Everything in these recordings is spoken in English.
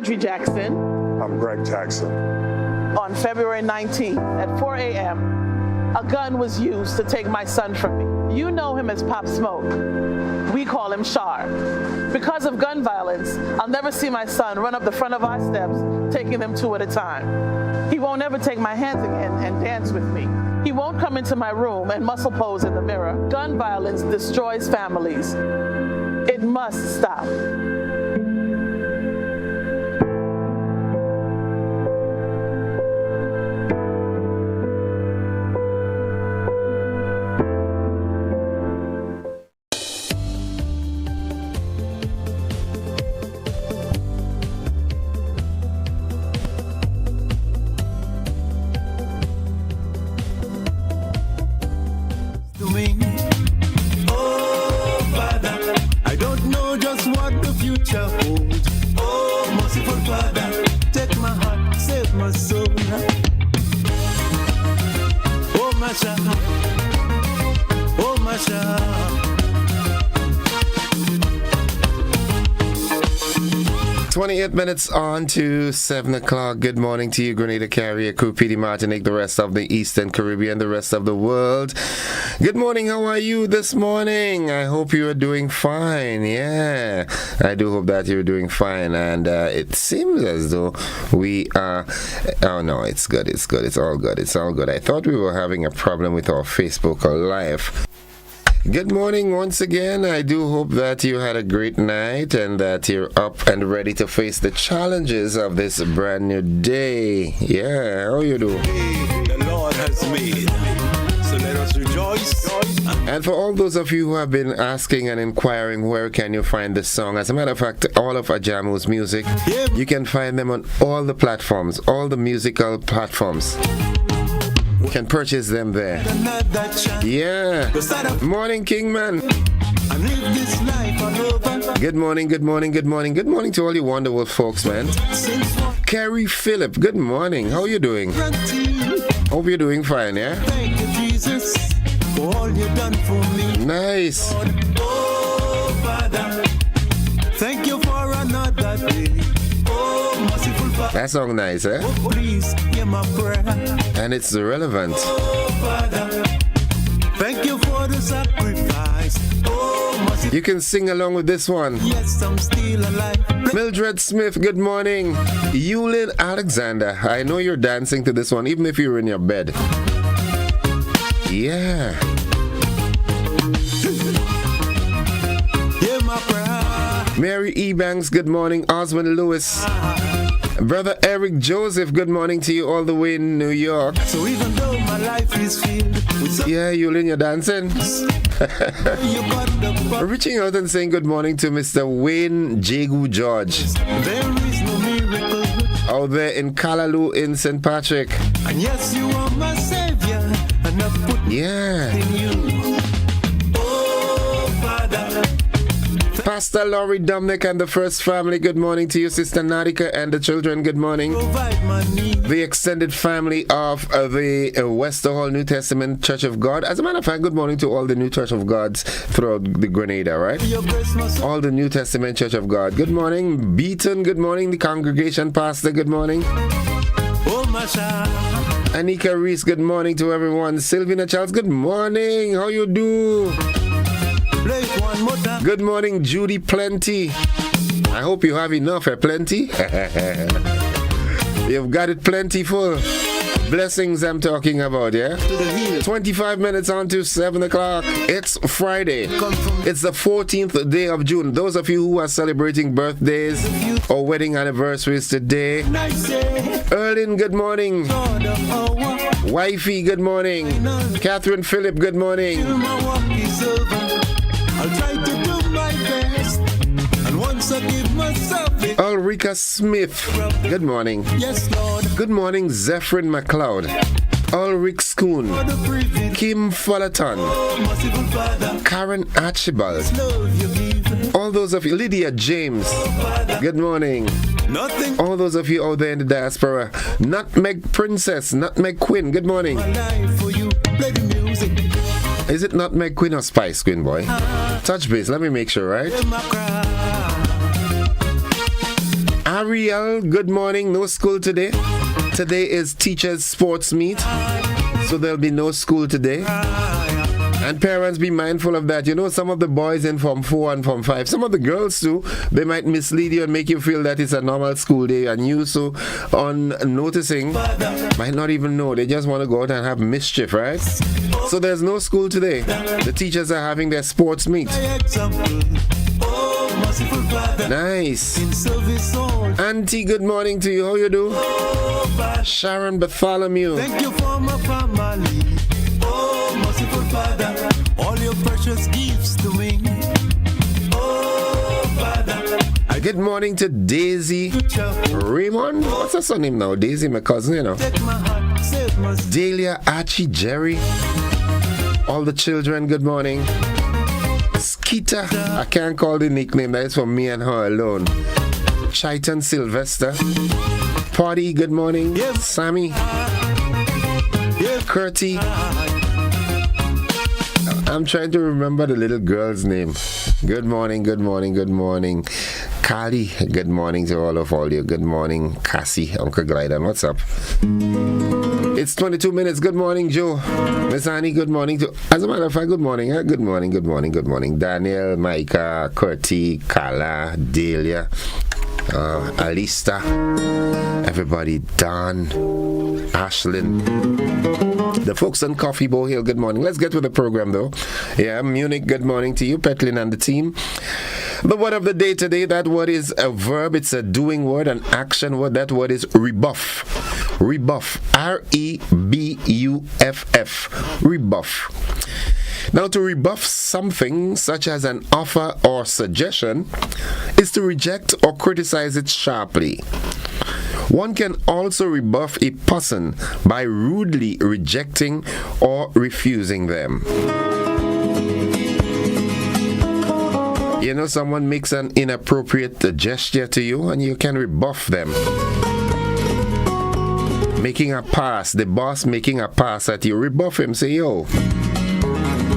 Marjorie Jackson. I'm Greg Jackson. On February 19th at 4 a.m., a gun was used to take my son from me. You know him as Pop Smoke. We call him Shar. Because of gun violence, I'll never see my son run up the front of our steps, taking them two at a time. He won't ever take my hands again and dance with me. He won't come into my room and muscle pose in the mirror. Gun violence destroys families. It must stop. Oh, Masha. 28 minutes on to 7 o'clock. Good morning to you, Grenada Carrier Crew, PD Martinique, the rest of the Eastern Caribbean, the rest of the world. Good morning. How are you this morning? I hope you are doing fine. Yeah, I do hope that you're doing fine. And it seems as though we are... Oh, no, it's good. It's good. It's all good. It's all good. I thought we were having a problem with our Facebook Live. Good morning once again. I do hope that you had a great night and that you're up and ready to face the challenges of this brand new day. Yeah, how you doing? The Lord has made, so let us rejoice. And for all those of you who have been asking and inquiring where can you find this song, as a matter of fact, all of Ajamu's music, you can find them on all the platforms, all the musical platforms. You can purchase them there. Yeah. Morning, Kingman. Good morning, good morning, good morning. Good morning to all you wonderful folks, man. Carrie Phillip, good morning. How are you doing? Hope you're doing fine, yeah? Thank you, Jesus, for all you've done for me. Nice. Oh, Father, thank you for another day. Oh, merciful Father. That song nice, eh? Oh, please hear my prayer. And it's relevant. Oh, Father, thank you for the sacrifice. Oh, merciful. You can sing along with this one. Yes, I'm still alive. Mildred Smith, good morning. Yulin Alexander, I know you're dancing to this one, even if you're in your bed. Yeah. Hear my prayer. Mary Ebanks, good morning. Osmond Lewis. Brother Eric Joseph, good morning to you all the way in New York. So even though my life is filled with Yeah, Yulin, you're dancing. you got the Reaching out and saying good morning to Mr. Wayne Jagu George. there is no miracle. Out there in Callaloo in St. Patrick. And yes, you are my savior. And I've put Yeah. in you. Oh, Father. Pastor Laurie Dominic and the First Family, good morning to you. Sister Nadika and the children, good morning. Provide my need. The extended family of the Wester Hall New Testament Church of God. As a matter of fact, good morning to all the New Church of Gods throughout the Grenada, right? Your grace must All the New Testament Church of God. Good morning. Beaton, good morning. The congregation pastor, good morning. oh, my child. Anika Reese, good morning to everyone. Sylvina Charles, good morning. How you do? Play it one more time. Good morning, Judy Plenty. I hope you have enough, plenty. You've got it plentiful. Blessings I'm talking about, yeah? 25 minutes on to 7 o'clock. It's Friday. It's the 14th day of June. Those of you who are celebrating birthdays or wedding anniversaries today, Erlin, good morning. Wifey, good morning. Catherine Phillip, good morning. My work is over. I'll try to do my best. And once I give myself it, Ulrika Smith, good morning. yes, Lord, Good morning, Zephyrin McLeod. Ulrich Schoon. for the privilege. Kim Fullerton. Oh, merciful Father, Karen Archibald. love you give. All those of you, Lydia James. Good morning. Nothing All those of you out there in the diaspora. Nutmeg Princess, Nutmeg Queen, good morning. my life for you. Play the music. Is it Nutmeg Queen or Spice Queen, boy? Touch base, let me make sure, right? Hear my cry. Ariel, good morning. No school today. Today is teachers' sports meet, so there'll be no school today. And parents, be mindful of that. You know, some of the boys in Form 4 and Form 5, some of the girls too, they might mislead you and make you feel that it's a normal school day, and you, so on noticing, might not even know. They just want to go out and have mischief, right? So there's no school today. The teachers are having their sports meet. Nice. Auntie, good morning to you. How you do? Sharon Bartholomew. Thank you for my family. Oh, merciful Father, all your precious gifts to me. Oh, Father. Good morning to Daisy Raymond. What's her son name now? Daisy, my cousin, you know. Take my heart, save my soul. Delia, Archie, Jerry. All the children, good morning. Skeeter, I can't call the nickname, that is for me and her alone. Chaitan Sylvester. Party, good morning. Yes. Sammy. Yes. Curti. I'm trying to remember the little girl's name. Good morning, good morning, good morning. Kali, good morning to all you. Good morning, Cassie, Uncle Glyden, what's up? It's 22 minutes. Good morning, Joe. Miss Annie, good morning to... As a matter of fact, good morning. Good morning, good morning, good morning. Daniel, Micah, Curti, Kala, Delia, Alista, everybody, Don, Ashlyn. The folks on Coffee Bowl Hill, good morning. Let's get with the program, though. Yeah, Munich, good morning to you, Petlin and the team. The word of the day today, that word is a verb. It's a doing word, an action word. That word is rebuff. Rebuff. R-E-B-U-F-F. Rebuff. Now, to rebuff something, such as an offer or suggestion, is to reject or criticize it sharply. One can also rebuff a person by rudely rejecting or refusing them. You know, someone makes an inappropriate gesture to you and you can rebuff them. Making a pass, the boss making a pass at you, rebuff him, say, yo,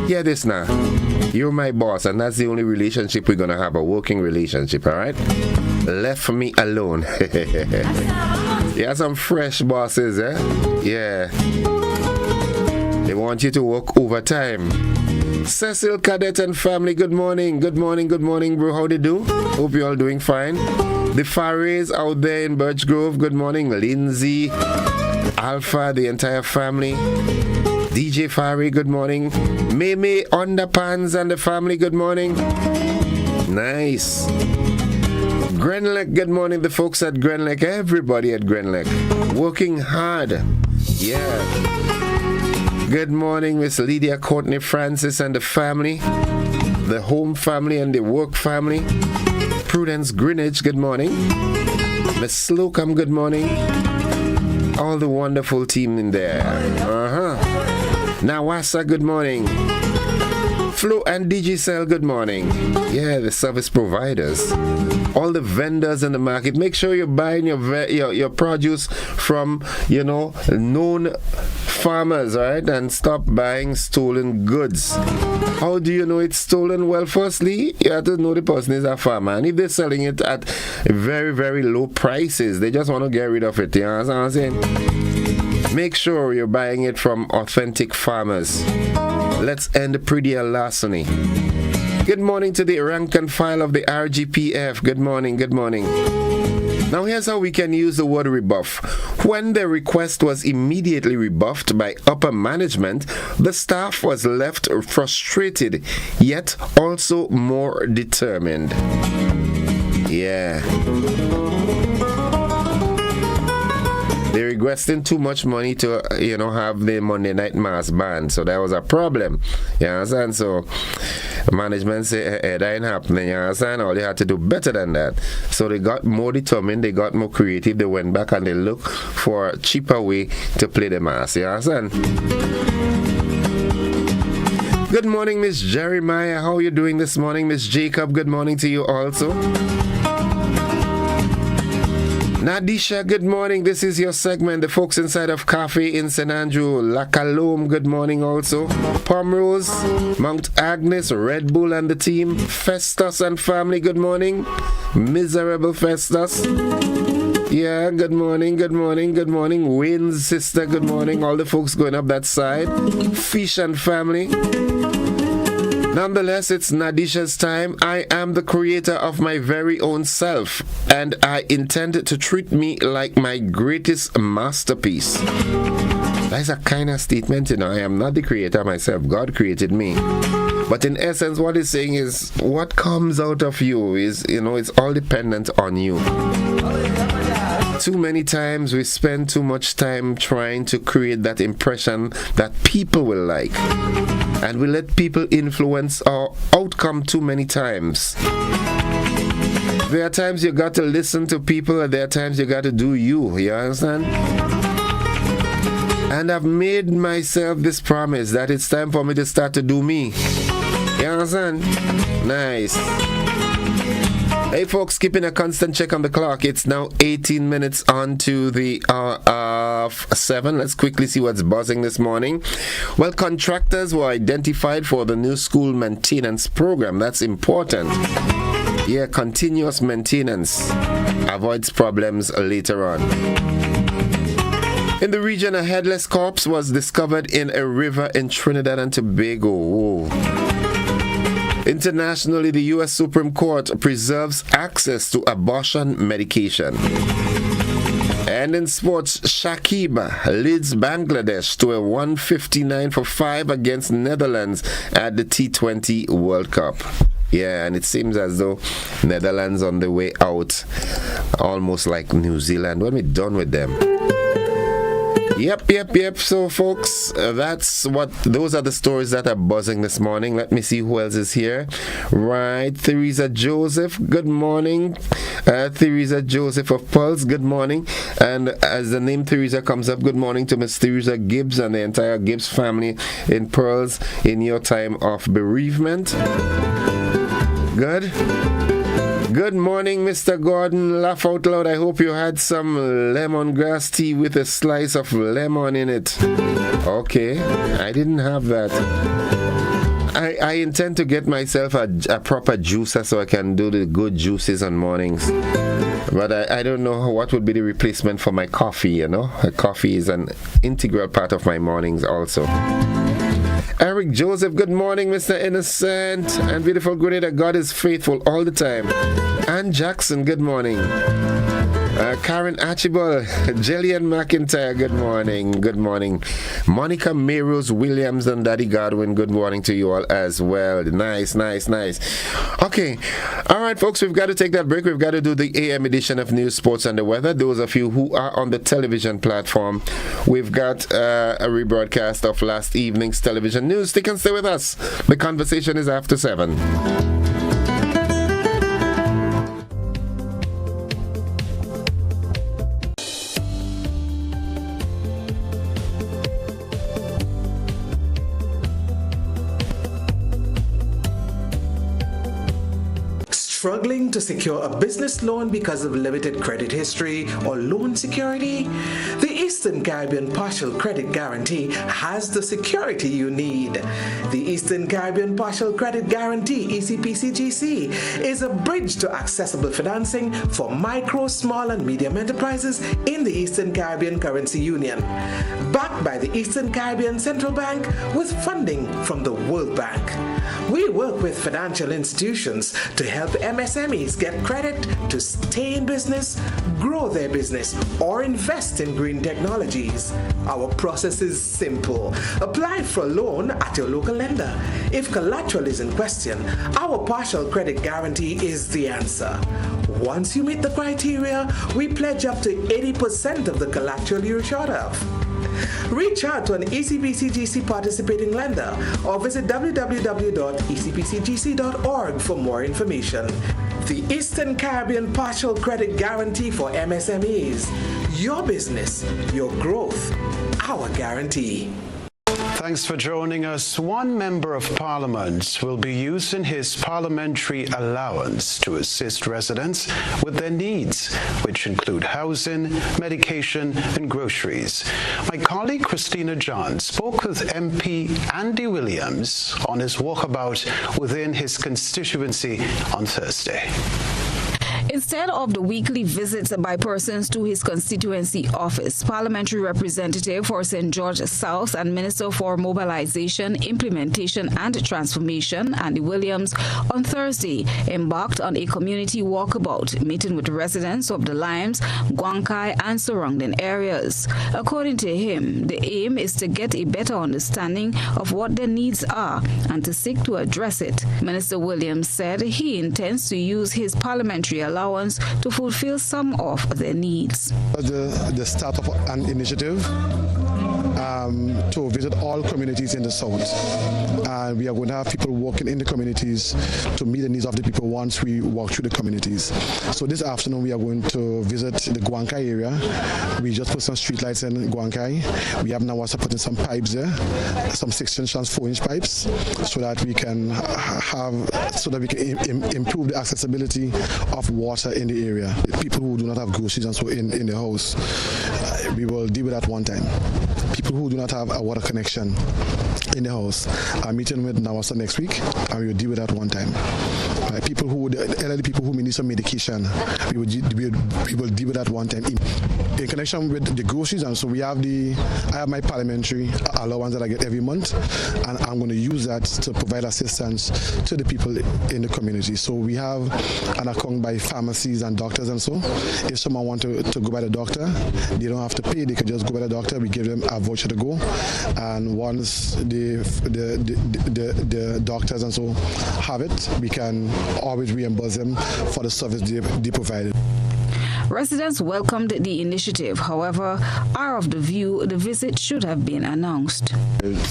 hear this now. You're my boss, and that's the only relationship we're going to have, a working relationship, all right? Left me alone. You have some fresh bosses, eh? Yeah. They want you to work overtime. Cecil, Cadet, and family, good morning. Good morning, bro. How they do? Hope you're all doing fine. The Fares out there in Birch Grove, good morning. Lindsay, Alpha, the entire family. DJ Fari, good morning. Meme Underpants and the family, good morning. Nice. Grenlek, good morning. The folks at Grenlek, everybody at Grenlek, working hard. Yeah. Good morning, Miss Lydia Courtney Francis and the family, the home family and the work family. Prudence Greenwich, good morning. Miss Slocum, good morning. All the wonderful team in there. Nawasa, good morning. Flo and Digicel, good morning. Yeah, the service providers. All the vendors in the market. Make sure you're buying your produce from, known farmers, right? And stop buying stolen goods. How do you know it's stolen? Well, firstly, you have to know the person is a farmer. And if they're selling it at very, very low prices, they just want to get rid of it. You know what I'm saying? Make sure you're buying it from authentic farmers. Let's end pretty larceny. Good morning to the rank and file of the RGPF. Good morning, good morning. Now here's how we can use the word rebuff. When the request was immediately rebuffed by upper management, the staff was left frustrated, yet also more determined. Yeah. They requesting too much money to, have the Monday night mass banned. So that was a problem. You understand? So management said, hey, that ain't happening. You understand? All they had to do better than that. So they got more determined. They got more creative. They went back and they looked for a cheaper way to play the mass. You understand? Good morning, Miss Jeremiah. How are you doing this morning? Miss Jacob, good morning to you also. Nadisha, good morning. This is your segment. The folks inside of Cafe in St. Andrew, La Calome, good morning also. Pomrose, Mount Agnes, Red Bull and the team. Festus and family, good morning. Miserable Festus. Yeah, good morning, good morning, good morning. Wayne's sister, good morning. All the folks going up that side. Fish and family. Nonetheless, it's Nadisha's time. I am the creator of my very own self, and I intend to treat me like my greatest masterpiece. That's a kind of statement, you know. I am not the creator myself. God created me. But in essence, what he's saying is what comes out of you is, you know, it's all dependent on you. Too many times we spend too much time trying to create that impression that people will like. And we let people influence our outcome too many times. There are times you got to listen to people, and there are times you got to do you. You understand? And I've made myself this promise that it's time for me to start to do me. You understand? Nice. Hey folks, keeping a constant check on the clock. It's now 18 minutes on to the hour of 7. Let's quickly see what's buzzing this morning. Well, contractors were identified for the new school maintenance program. That's important. Yeah, continuous maintenance avoids problems later on. In the region, a headless corpse was discovered in a river in Trinidad and Tobago. Whoa. Internationally, the U.S. Supreme Court preserves access to abortion medication. And in sports, Shakib leads Bangladesh to a 159-5 against Netherlands at the T20 World Cup. Yeah, and it seems as though Netherlands on the way out, almost like New Zealand. When we're done with them. Yep. So, folks, those are the stories that are buzzing this morning. Let me see who else is here. Right, Theresa Joseph, good morning. Theresa Joseph of Pulse, good morning. And as the name Theresa comes up, good morning to Miss Theresa Gibbs and the entire Gibbs family in Pearls in your time of bereavement. Good. Good morning, Mr. Gordon. Laugh out loud. I hope you had some lemongrass tea with a slice of lemon in it. Okay, I didn't have that. I intend to get myself a proper juicer so I can do the good juices on mornings. But I don't know what would be the replacement for my coffee, you know. Coffee is an integral part of my mornings also. Eric Joseph, good morning, Mr. Innocent. And beautiful Grenada, God is faithful all the time. Ann Jackson, good morning. Karen Archibald, Jillian McIntyre, good morning. Good morning. Monica Mayrose Williams and Daddy Godwin, good morning to you all as well. Nice. Okay. All right, folks, we've got to take that break. We've got to do the AM edition of News, Sports, and the Weather. Those of you who are on the television platform, we've got a rebroadcast of last evening's television news. Stick and stay with us. The conversation is after 7. Struggling to secure a business loan because of limited credit history or loan security? The Eastern Caribbean Partial Credit Guarantee has the security you need. The Eastern Caribbean Partial Credit Guarantee, ECPCGC, is a bridge to accessible financing for micro, small, and medium enterprises in the Eastern Caribbean Currency Union. Backed by the Eastern Caribbean Central Bank with funding from the World Bank. We work with financial institutions to help MSMEs get credit to stay in business, grow their business, or invest in green technologies. Our process is simple. Apply for a loan at your local lender. If collateral is in question, our partial credit guarantee is the answer. Once you meet the criteria, we pledge up to 80% of the collateral you're short of. Reach out to an ECPCGC participating lender or visit www.ecpcgc.org for more information. The Eastern Caribbean Partial Credit Guarantee for MSMEs. Your business, your growth, our guarantee. Thanks for joining us. One member of parliament will be using his parliamentary allowance to assist residents with their needs, which include housing, medication, and groceries. My colleague Christina John spoke with MP Andy Williams on his walkabout within his constituency on Thursday. Instead of the weekly visits by persons to his constituency office, Parliamentary Representative for St. George South and Minister for Mobilization, Implementation and Transformation, Andy Williams, on Thursday embarked on a community walkabout, meeting with residents of the Limes, Guankai and surrounding areas. According to him, the aim is to get a better understanding of what their needs are and to seek to address it. Minister Williams said he intends to use his parliamentary allowance to fulfill some of their needs. The start of an initiative to visit all communities in the south, and we are going to have people working in the communities to meet the needs of the people once we walk through the communities. So this afternoon we are going to visit the Guankai area. We just put some street lights in Guankai. We have now also put in some pipes there, some 6-inch and 4-inch pipes, so that we can improve the accessibility of water in the area. People who do not have groceries and so in the house, we will deal with that one time. People who do not have a water connection in the house, I'm meeting with Nawasa next week, and we will deal with that one time. Elderly people who may need some medication, we will deal with that one time. In connection with the groceries, and so I have my parliamentary allowance that I get every month, and I'm going to use that to provide assistance to the people in the community. So we have an account by pharmacies and doctors, and so if someone wants to go by the doctor, they don't have to pay, they can just go by the doctor. We give them a voucher to go, and once the doctors and so have it, we can always reimburse them for the service they provided. Residents welcomed the initiative, however, are of the view the visit should have been announced.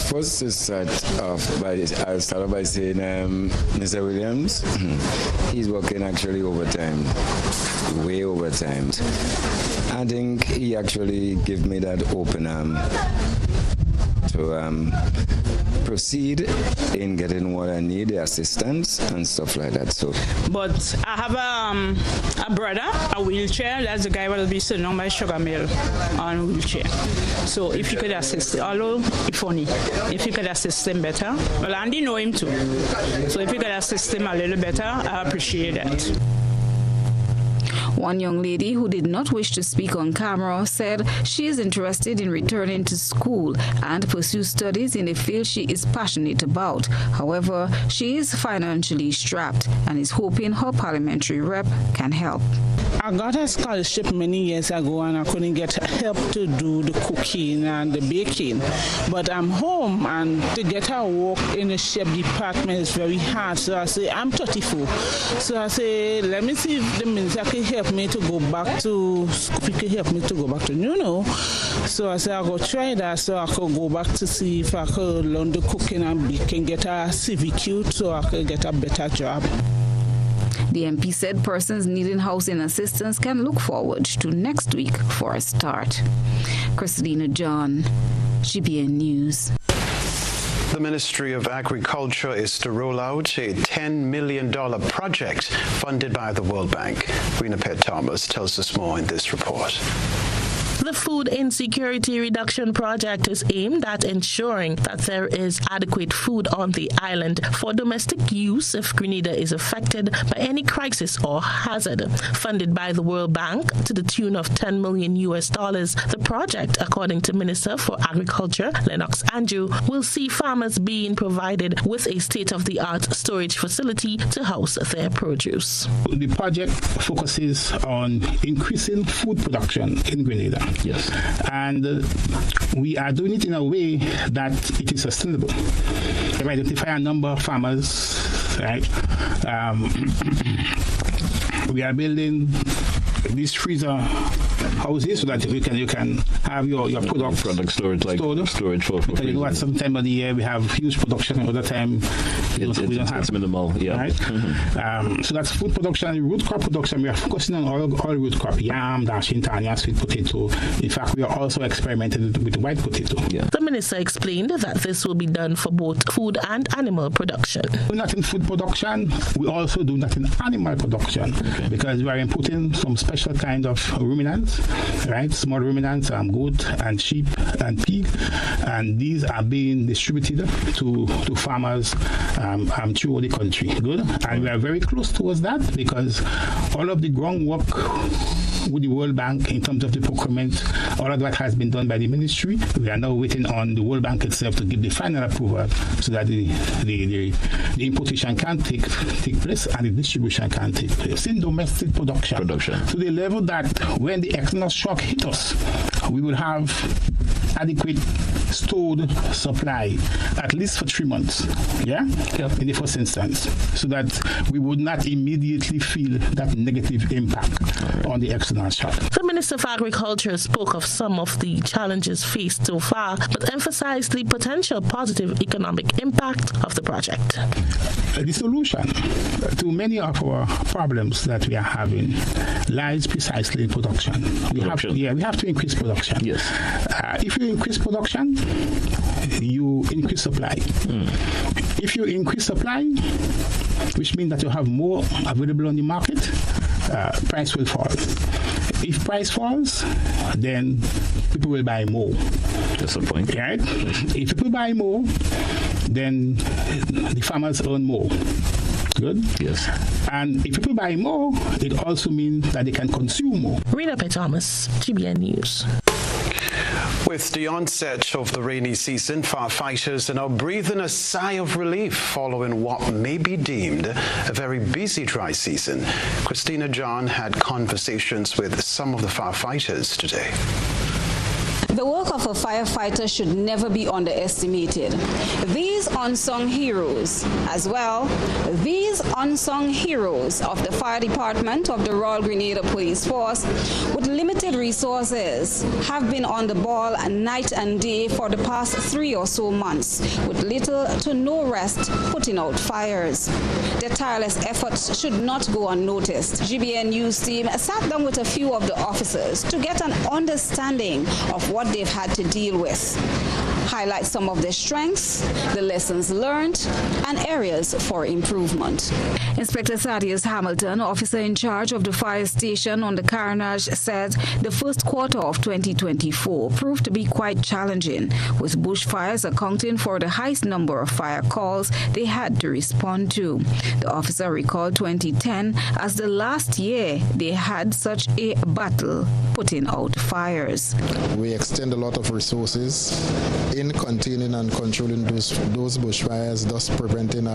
First, I'll start off by saying Mr. Williams, he's working actually overtime, way overtime. I think he actually gave me that open arm to proceed in getting what I need, the assistance and stuff like that. So, but I have a brother, a wheelchair. That's the guy will be sitting on my sugar mill on a wheelchair. So if you could assist, although it's funny, if you could assist him better. Well, Andy know him too. So if you could assist him a little better, I appreciate that. One young lady who did not wish to speak on camera said she is interested in returning to school and pursue studies in a field she is passionate about. However, she is financially strapped and is hoping her parliamentary rep can help. I got a scholarship many years ago and I couldn't get help to do the cooking and the baking. But I'm home and to get a work in the chef department is very hard. So I say, I'm 34. So I say, let me see if the minister can help me to go back to school. If he can help me to go back to So I say, I'll go try that so I could go back to see if I could learn the cooking and baking, get a CVQ so I could get a better job. The MP said persons needing housing assistance can look forward to next week for a start. Christina John, GBN News. The Ministry of Agriculture is to roll out a $10 million project funded by the World Bank. Rena Pett Thomas tells us more in this report. The Food Insecurity Reduction Project is aimed at ensuring that there is adequate food on the island for domestic use if Grenada is affected by any crisis or hazard. Funded by the World Bank to the tune of $10 million, the project, according to Minister for Agriculture Lennox Andrew, will see farmers being provided with a state-of-the-art storage facility to house their produce. The project focuses on increasing food production in Grenada. Yes. And we are doing it in a way that it is sustainable. We identify a number of farmers, right? We are building these freezer houses so that you can have your product storage, like storage for because you know at some time of the year we have huge production, and other time We don't have it's minimal. Yeah. Right? So that's food production. Root crop production, we are focusing on all root crop: yam, dashing, tanya, sweet potato. In fact, we are also experimenting with white potato. Yeah. The minister explained that this will be done for both food and animal production. We're not in food production. We also do not in animal production because we are inputting some special kind of ruminants, right? Small ruminants, goat and sheep and pig, and these are being distributed to farmers through the country. Good, and we are very close towards that because all of the groundwork with the World Bank in terms of the procurement, all of that has been done by the ministry. We are now waiting on the World Bank itself to give the final approval so that the importation can take place and the distribution can take place in domestic production. To the level that when the external shock hit us, we will have adequate stored supply at least for 3 months, in the first instance, so that we would not immediately feel that negative impact on the external shock. The Minister of Agriculture spoke of some of the challenges faced so far, but emphasized the potential positive economic impact of the project. The solution to many of our problems that we are having lies precisely in production. We have to increase production. Yes. If you increase production, you increase supply. If you increase supply, which means that you have more available on the market, price will fall. If price falls, then people will buy more. That's the point. Right? If people buy more, then the farmers earn more. Good? Yes. And if people buy more, it also means that they can consume more. Rena P. Thomas, GBN News. With the onset of the rainy season, firefighters are now breathing a sigh of relief following what may be deemed a very busy dry season. Christina John had conversations with some of the firefighters today. The work of a firefighter should never be underestimated. These unsung heroes, these unsung heroes of the fire department of the Royal Grenada Police Force, with limited resources, have been on the ball night and day for the past 3 or so months, with little to no rest putting out fires. Their tireless efforts should not go unnoticed. GBN News team sat down with a few of the officers to get an understanding of what they've had to deal with, highlight some of their strengths, the lessons learned, and areas for improvement. Inspector Thaddeus Hamilton, officer in charge of the fire station on the Carnage, said the first quarter of 2024 proved to be quite challenging, with bushfires accounting for the highest number of fire calls they had to respond to. The officer recalled 2010 as the last year they had such a battle putting out fires. We extend a lot of resources in containing and controlling those bushfires, thus preventing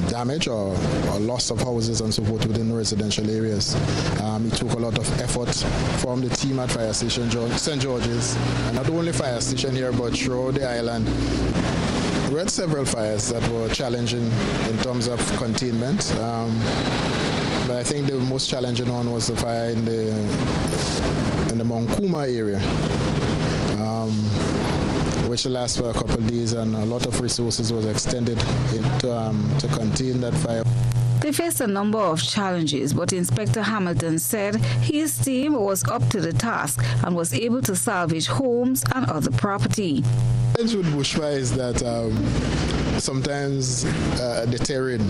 damage or loss of houses and so forth within residential areas. It took a lot of effort from the team at Fire Station St. George's, and not only fire station here but throughout the island. We had several fires that were challenging in terms of containment. But I think the most challenging one was the fire in the Mount Kuma area, which lasted for a couple of days, and a lot of resources was extended to contain that fire. They faced a number of challenges, but Inspector Hamilton said his team was up to the task and was able to salvage homes and other property. The challenge with bushfire is that sometimes the terrain,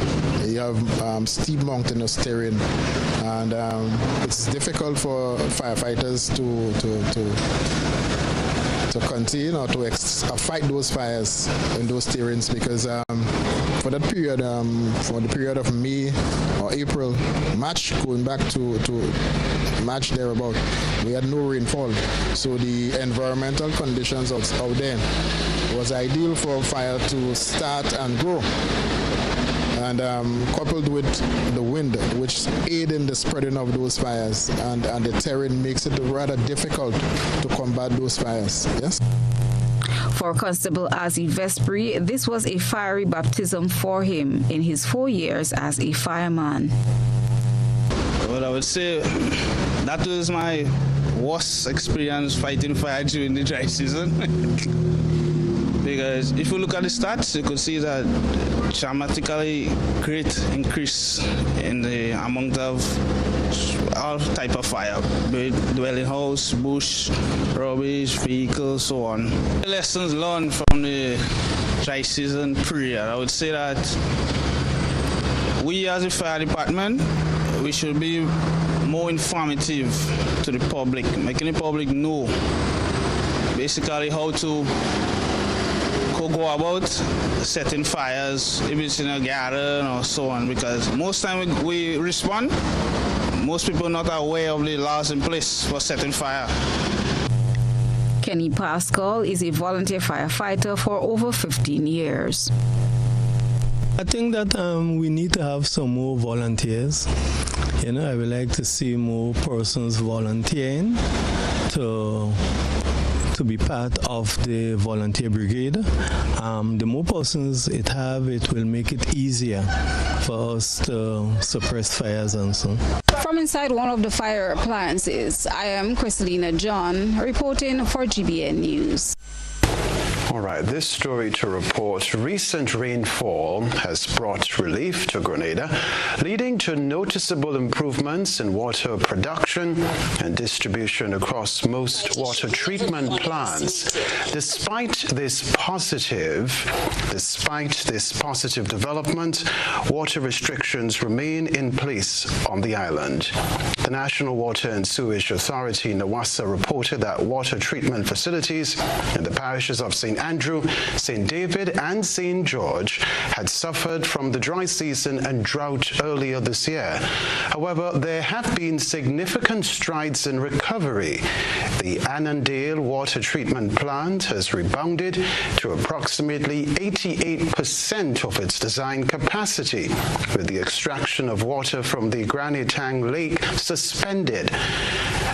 you have steep mountainous terrain, and it's difficult for firefighters to contain or to fight those fires in those terrains, because for that period, for the period of May or April, March, going back to March thereabout, we had no rainfall. So the environmental conditions out there was ideal for fire to start and grow. And coupled with the wind, which aid in the spreading of those fires, and the terrain makes it rather difficult to combat those fires. Yes. For Constable Azi Vespri, this was a fiery baptism for him in his 4 years as a fireman. Well, I would say that was my worst experience fighting fire during the dry season. because if you look at the stats, you could see that dramatically great increase in the amount of all type of fire, be it dwelling house, bush, rubbish, vehicles, so on. The lessons learned from the dry season period, I would say that we as a fire department, we should be more informative to the public, making the public know basically how to go about setting fires, if it's in a garden or so on, because most time we respond, most people are not aware of the laws in place for setting fire. Kenny Pascal is a volunteer firefighter for over 15 years. I think that we need to have some more volunteers. You know, I would like to see more persons volunteering to be part of the volunteer brigade. The more persons it will make it easier for us to suppress fires and so. From inside one of the fire appliances, I am Christelina John reporting for GBN News. All right, this story to report. Recent rainfall has brought relief to Grenada, leading to noticeable improvements in water production and distribution across most water treatment plants. Despite this positive development, water restrictions remain in place on the island. The National Water and Sewage Authority, NWASA, reported that water treatment facilities in the parishes of St. Andrew, St. David, and St. George had suffered from the dry season and drought earlier this year. However, there have been significant strides in recovery. The Annandale Water Treatment Plant has rebounded to approximately 88% of its design capacity, with the extraction of water from the Granny Tang Lake suspended.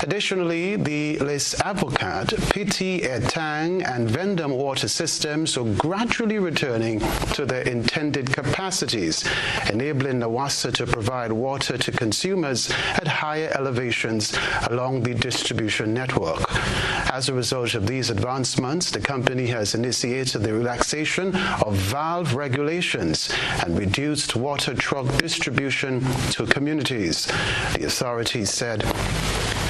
Additionally, the Les Avocats, Petit Etang, and Vendam water systems are gradually returning to their intended capacities, enabling NWASA to provide water to consumers at higher elevations along the distribution network. As a result of these advancements, the company has initiated the relaxation of valve regulations and reduced water truck distribution to communities. The authority said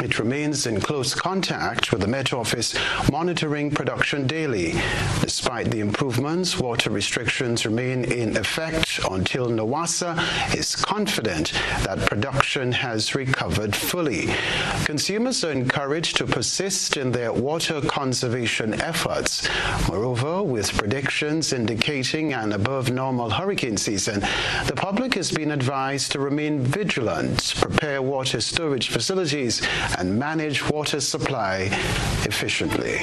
it remains in close contact with the Met Office, monitoring production daily. Despite the improvements, water restrictions remain in effect until NWASA is confident that production has recovered fully. Consumers are encouraged to persist in their water conservation efforts. Moreover, with predictions indicating an above-normal hurricane season, the public has been advised to remain vigilant, prepare water storage facilities, and manage water supply efficiently.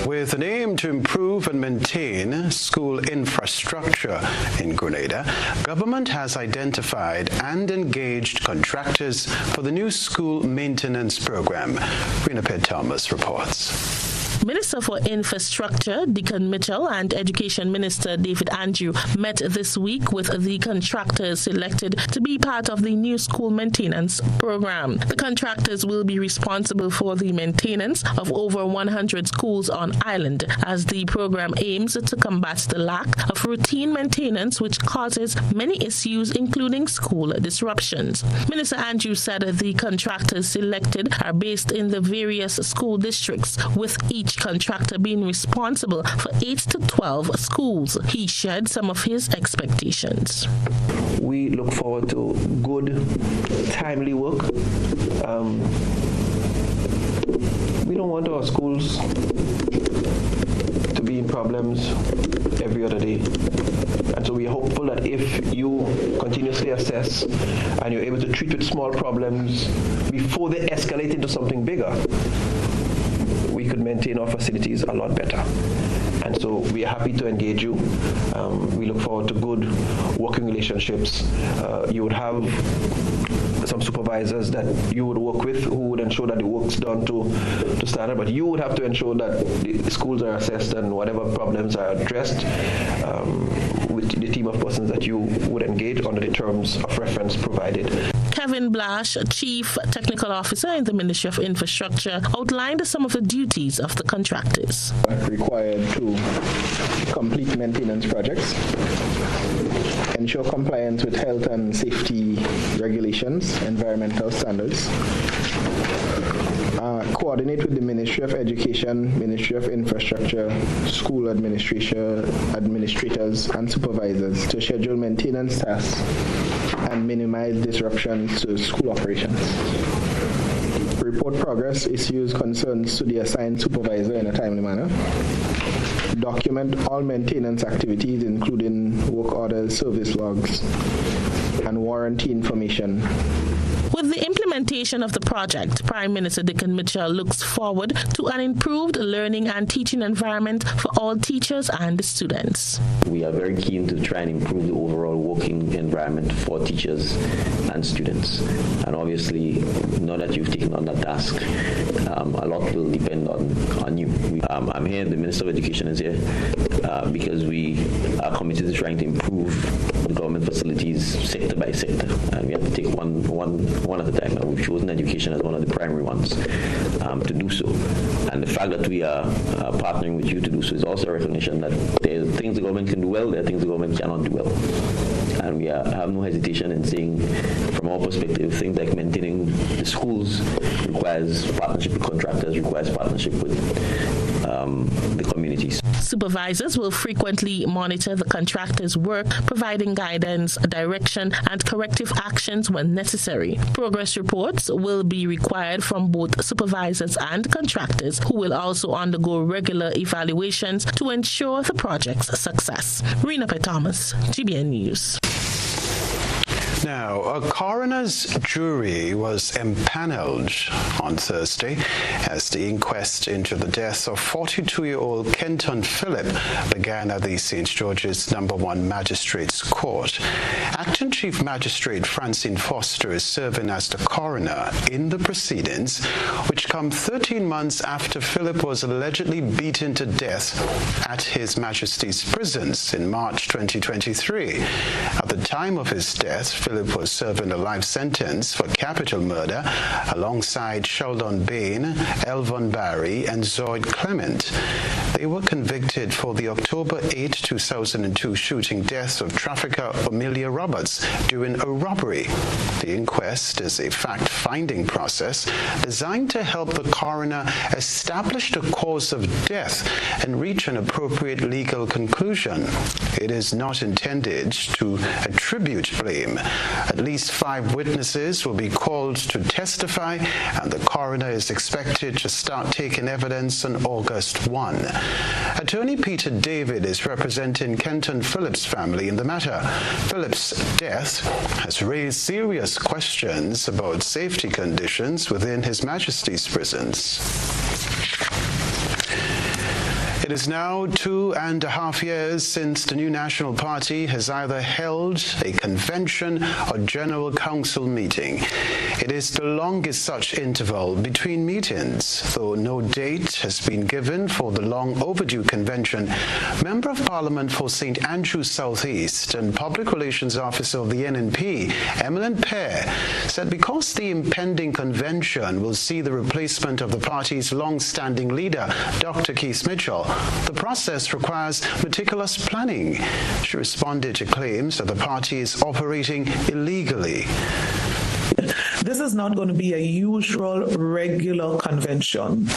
With an aim to improve and maintain school infrastructure in Grenada, government has identified and engaged contractors for the new school maintenance program. Rena Thomas reports. Minister for Infrastructure, Deacon Mitchell, and Education Minister David Andrew met this week with the contractors selected to be part of the new school maintenance program. The contractors will be responsible for the maintenance of over 100 schools on island, as the program aims to combat the lack of routine maintenance, which causes many issues, including school disruptions. Minister Andrew said the contractors selected are based in the various school districts, with each contractor being responsible for 8 to 12 schools. He shared some of his expectations. We look forward to good, timely work. We don't want our schools to be in problems every other day. And so we are hopeful that if you continuously assess and you're able to treat with small problems before they escalate into something bigger, we could maintain our facilities a lot better. And so we are happy to engage you. We look forward to good working relationships. You would have some supervisors that you would work with who would ensure that the work's done to standard, but you would have to ensure that the schools are assessed and whatever problems are addressed with the team of persons that you would engage under the terms of reference provided. Kevin Blash, Chief Technical Officer in the Ministry of Infrastructure, outlined some of the duties of the contractors. Required to complete maintenance projects, ensure compliance with health and safety regulations, environmental standards, coordinate with the Ministry of Education, Ministry of Infrastructure, school administrators and supervisors to schedule maintenance tasks and minimize disruptions to school operations. Report progress, issues, concerns to the assigned supervisor in a timely manner. Document all maintenance activities, including work orders, service logs, and warranty information. With the implementation of the project, Prime Minister Dickon Mitchell looks forward to an improved learning and teaching environment for all teachers and students. We are very keen to try and improve the overall working environment for teachers and students. And obviously, now that you've taken on that task, a lot will depend on you. I'm here, the Minister of Education is here, because we are committed to trying to improve the government facilities sector by sector. And we have to take one at a time, and we've chosen education as one of the primary ones to do so. And the fact that we are partnering with you to do so is also a recognition that there are things the government can do well, there are things the government cannot do well. And we have no hesitation in saying, from our perspective, things like maintaining the schools requires partnership with contractors, requires partnership with the communities. Supervisors will frequently monitor the contractor's work, providing guidance, direction, and corrective actions when necessary. Progress reports will be required from both supervisors and contractors, who will also undergo regular evaluations to ensure the project's success. Rena P. Thomas, GBN News. Now, a coroner's jury was empaneled on Thursday as the inquest into the death of 42-year-old Kenton Phillip began at the St. George's No. 1 Magistrates Court. Acting Chief Magistrate Francine Foster is serving as the coroner in the proceedings, which come 13 months after Phillip was allegedly beaten to death at His Majesty's prisons in March 2023. At the time of his death, Phillip was serving a life sentence for capital murder alongside Sheldon Bain, Elvon Barry, and Zoid Clement. They were convicted for the October 8, 2002 shooting death of trafficker Amelia Roberts during a robbery. The inquest is a fact-finding process designed to help the coroner establish the cause of death and reach an appropriate legal conclusion. It is not intended to attribute blame. At least 5 witnesses will be called to testify, and the coroner is expected to start taking evidence on August 1. Attorney Peter David is representing Kenton Phillip's family in the matter. Phillip's death has raised serious questions about safety conditions within His Majesty's prisons. It is now 2.5 years since the new National Party has either held a convention or general council meeting. It is the longest such interval between meetings, though no date has been given for the long overdue convention. Member of Parliament for St. Andrews South East and Public Relations Officer of the NNP, Emmeline Pear, said because the impending convention will see the replacement of the party's long-standing leader, Dr. Keith Mitchell, the process requires meticulous planning. She responded to claims that the party is operating illegally. This is not going to be a usual, regular convention.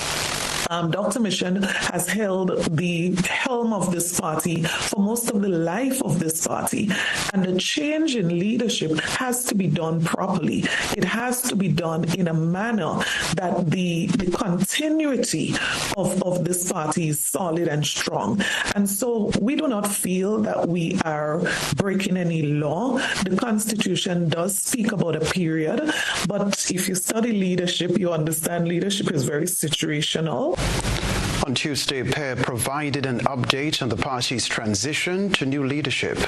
Dr. Mission has held the helm of this party for most of the life of this party, and the change in leadership has to be done properly. It has to be done in a manner that the continuity of this party is solid and strong. And so we do not feel that we are breaking any law. The Constitution does speak about a period, but if you study leadership, you understand leadership is very situational. On Tuesday, Pear provided an update on the party's transition to new leadership.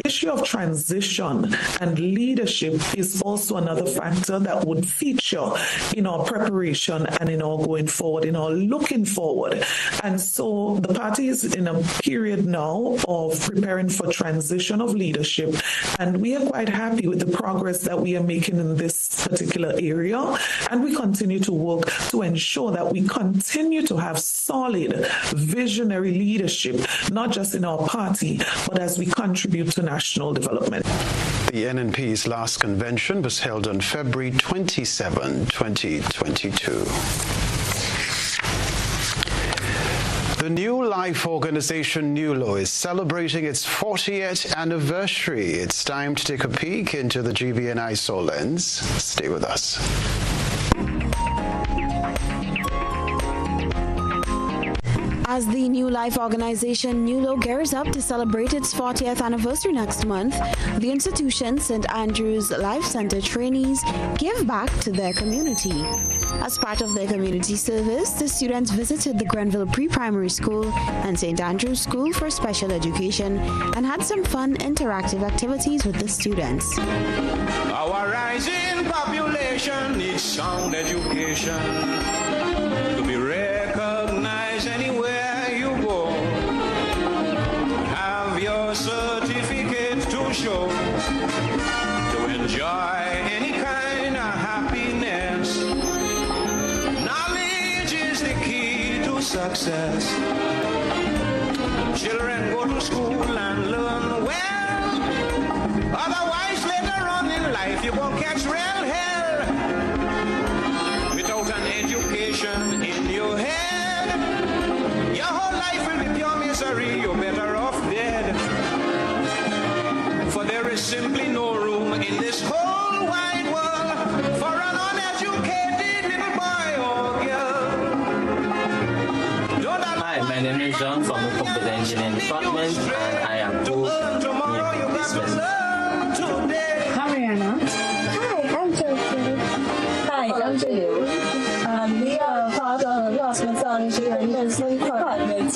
issue of transition and leadership is also another factor that would feature in our preparation and in our going forward, in our looking forward. And so the party is in a period now of preparing for transition of leadership, and we are quite happy with the progress that we are making in this particular area, and we continue to work to ensure that we continue to have solid visionary leadership, not just in our party, but as we contribute to national development. The NNP's last convention was held on February 27, 2022. The New Life organization NULO is celebrating its 40th anniversary. It's time to take a peek into the GBNI Soul Lens. Stay with us. As the New Life organization NULO gears up to celebrate its 40th anniversary next month, the institution St. Andrew's Life Center trainees give back to their community. As part of their community service, the students visited the Grenville Pre-Primary School and St. Andrew's School for Special Education and had some fun interactive activities with the students. Our rising population needs sound education to be recognized anywhere you go. Have your certificate to show, to enjoy any kind of happiness. Knowledge is the key to success. Children go to school and learn well. Otherwise, later on in life, you won't catch real hell. Without an education in your head, your whole life will be pure misery. You're better off dead. For there is simply no room in this whole wide world for an uneducated little boy or girl. Hi, my name is John from the Computer Engineering Department, and I am dismissed. Hi, Rihanna. Hi, I'm Josie. Hi, I'm Julie. We are part of the Hospitality and Business Department.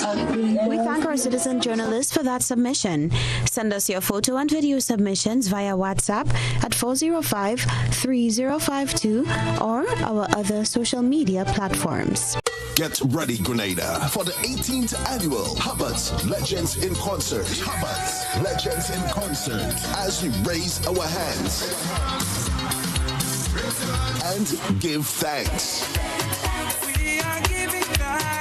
We thank our citizen journalists for that submission. Send us your photo and video submissions via WhatsApp at 405-3052 or our other social media platforms. Get ready, Grenada, for the 18th annual Hubbards Legends in Concert. Hubbards Legends in Concert, as we raise our hands and give thanks.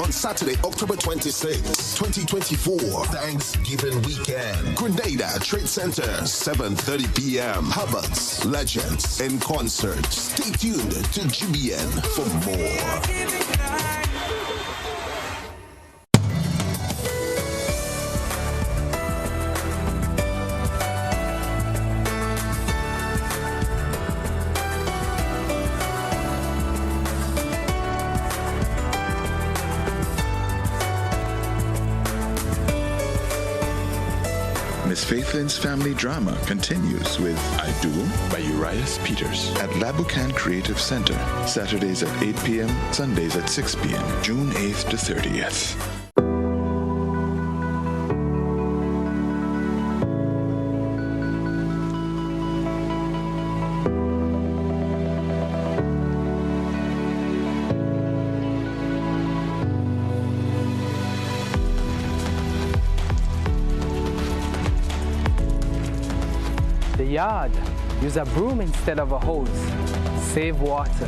On Saturday, October 26, 2024, Thanksgiving weekend, Grenada Trade Center, 7:30 p.m. Hubbards Legends in Concert. Stay tuned to GBN for more. Miss Faithlin's family drama continues with I Do by Urias Peters at Labucan Creative Center, Saturdays at 8 p.m., Sundays at 6 p.m., June 8th to 30th. Yard. Use a broom instead of a hose. Save water.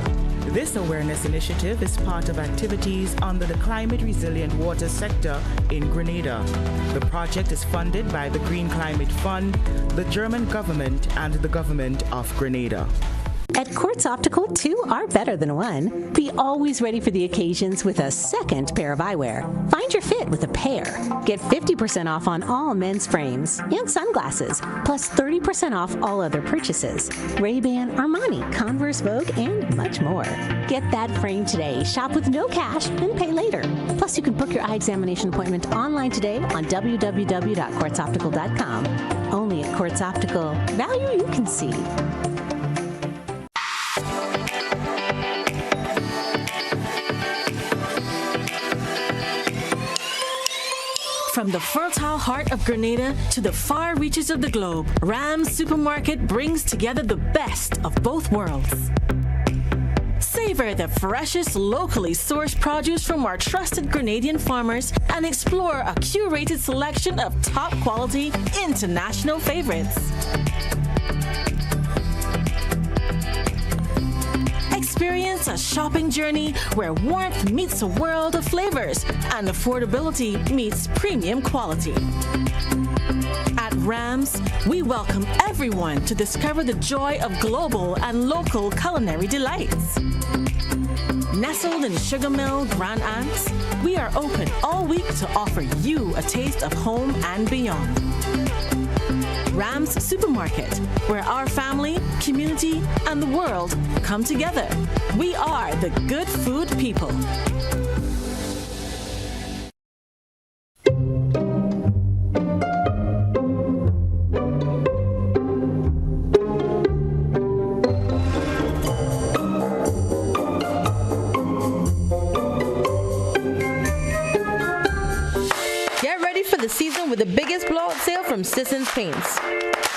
This awareness initiative is part of activities under the Climate Resilient Water sector in Grenada. The project is funded by the Green Climate Fund, the German government, and the government of Grenada. At Quartz Optical, two are better than one. Be always ready for the occasions with a second pair of eyewear. Find your fit with a pair. Get 50% off on all men's frames and sunglasses, plus 30% off all other purchases. Ray-Ban, Armani, Converse, Vogue, and much more. Get that frame today. Shop with no cash and pay later. Plus, you can book your eye examination appointment online today on www.quartzoptical.com. Only at Quartz Optical. Value you can see. From the fertile heart of Grenada to the far reaches of the globe, Rams Supermarket brings together the best of both worlds. Savor the freshest, locally sourced produce from our trusted Grenadian farmers and explore a curated selection of top quality international favorites. Experience a shopping journey where warmth meets a world of flavors and affordability meets premium quality. At Rams, we welcome everyone to discover the joy of global and local culinary delights. Nestled in Sugar Mill, Grand Anse, we are open all week to offer you a taste of home and beyond. Rams Supermarket, where our family, community, and the world come together. We are the good food people. The season with the biggest blowout sale from Sisson's Paints.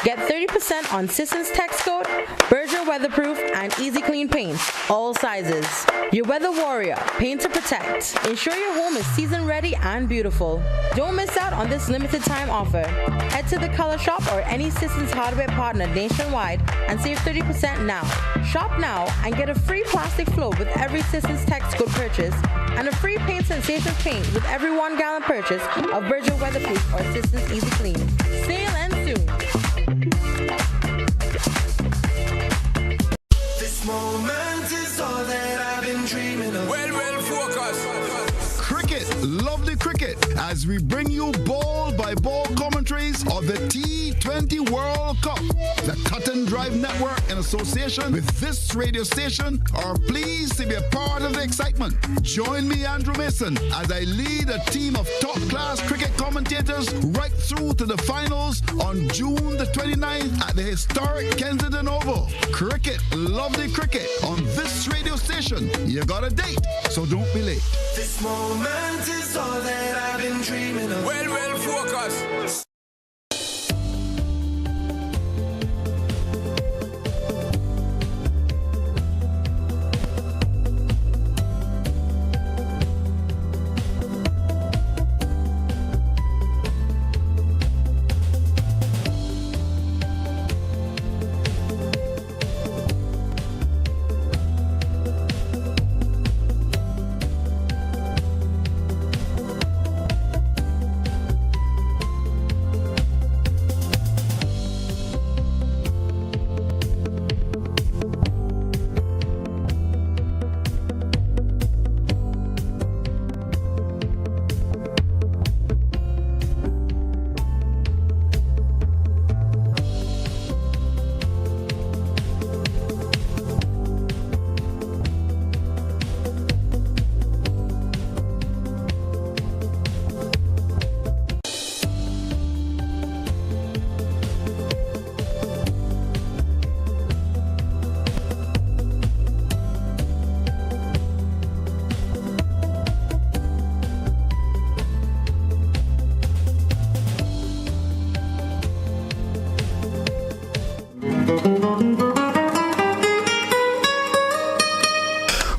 Get 30% on Sisson's Text Coat, Berger Weatherproof, and Easy Clean paints, all sizes. Your Weather Warrior, paint to protect. Ensure your home is season ready and beautiful. Don't miss out on this limited time offer. Head to the Color Shop or any Sisson's hardware partner nationwide and save 30% now. Shop now and get a free plastic float with every Sisson's Text Coat purchase and a free Paint Sensations paint with every 1 gallon purchase of Berger Weatherproof or Sisson's Easy Clean. Sale ends soon. This moment is all that I've been dreaming of. Well, focus. Cricket, lovely cricket, as we bring you ball by ball commentaries of the T20 World Cup. The Cut and Drive Network, in association with this radio station, are pleased to be a part of the excitement. Join me, Andrew Mason, as I lead a team of top-class cricket commentators right through to the finals on June the 29th at the historic Kensington Oval. Cricket, lovely cricket, on this radio station. You got a date, so don't be late. This moment is all that I've been dreaming of. Well, focus.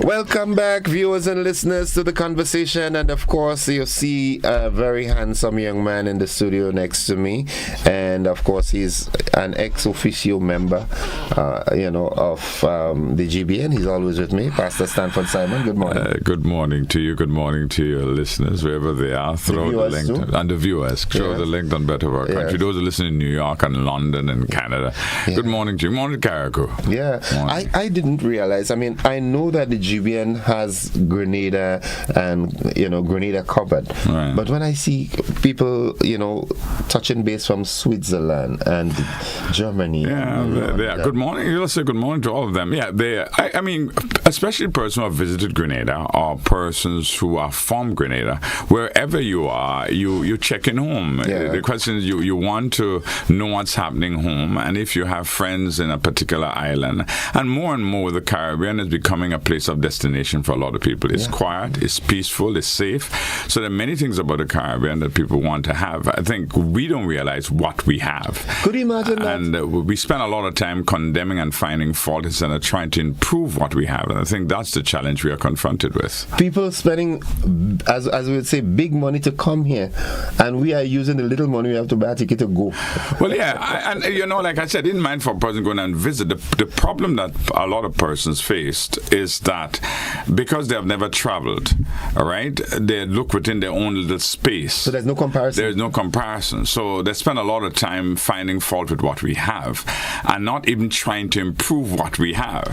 Welcome back, viewers and listeners, to the conversation. And of course, you see a very handsome young man in the studio next to me. And of course, he's an ex officio member, of the GBN. He's always with me, Pastor Stanford Simon. Good morning. Good morning to you. Good morning to your listeners, wherever they are. Throw the link and the viewers. Throw the link on Better of Our Country. Those who listen in New York and London and Canada. Good morning to you. Morning, Carrico. Yeah, I didn't realize. I mean, I know that the GBN has Grenada and Grenada covered, but when I see people touching base from Switzerland and Germany, they are. Good morning. You'll say good morning to all of them. Yeah, they. I mean, especially persons who have visited Grenada or persons who are from Grenada. Wherever you are, you check in home. The question is, you want to know what's happening home, and if you have friends in a particular island, and more the Caribbean is becoming a place of destination for a lot of people. It's quiet, it's peaceful, it's safe. So there are many things about the Caribbean that people want to have. I think we don't realize what we have. Could you imagine that? And we spend a lot of time condemning and finding fault instead of trying to improve what we have. And I think that's the challenge we are confronted with. People spending, as we would say, big money to come here, and we are using the little money we have to buy a ticket to go. Well, yeah, and you know, like I said, in mind for a person going and visit, the problem that a lot of persons faced is that because they have never traveled, all right, they look within their own little space. So there's no comparison. There's no comparison. So they spend a lot of time finding fault with what we have and not even trying to improve what we have.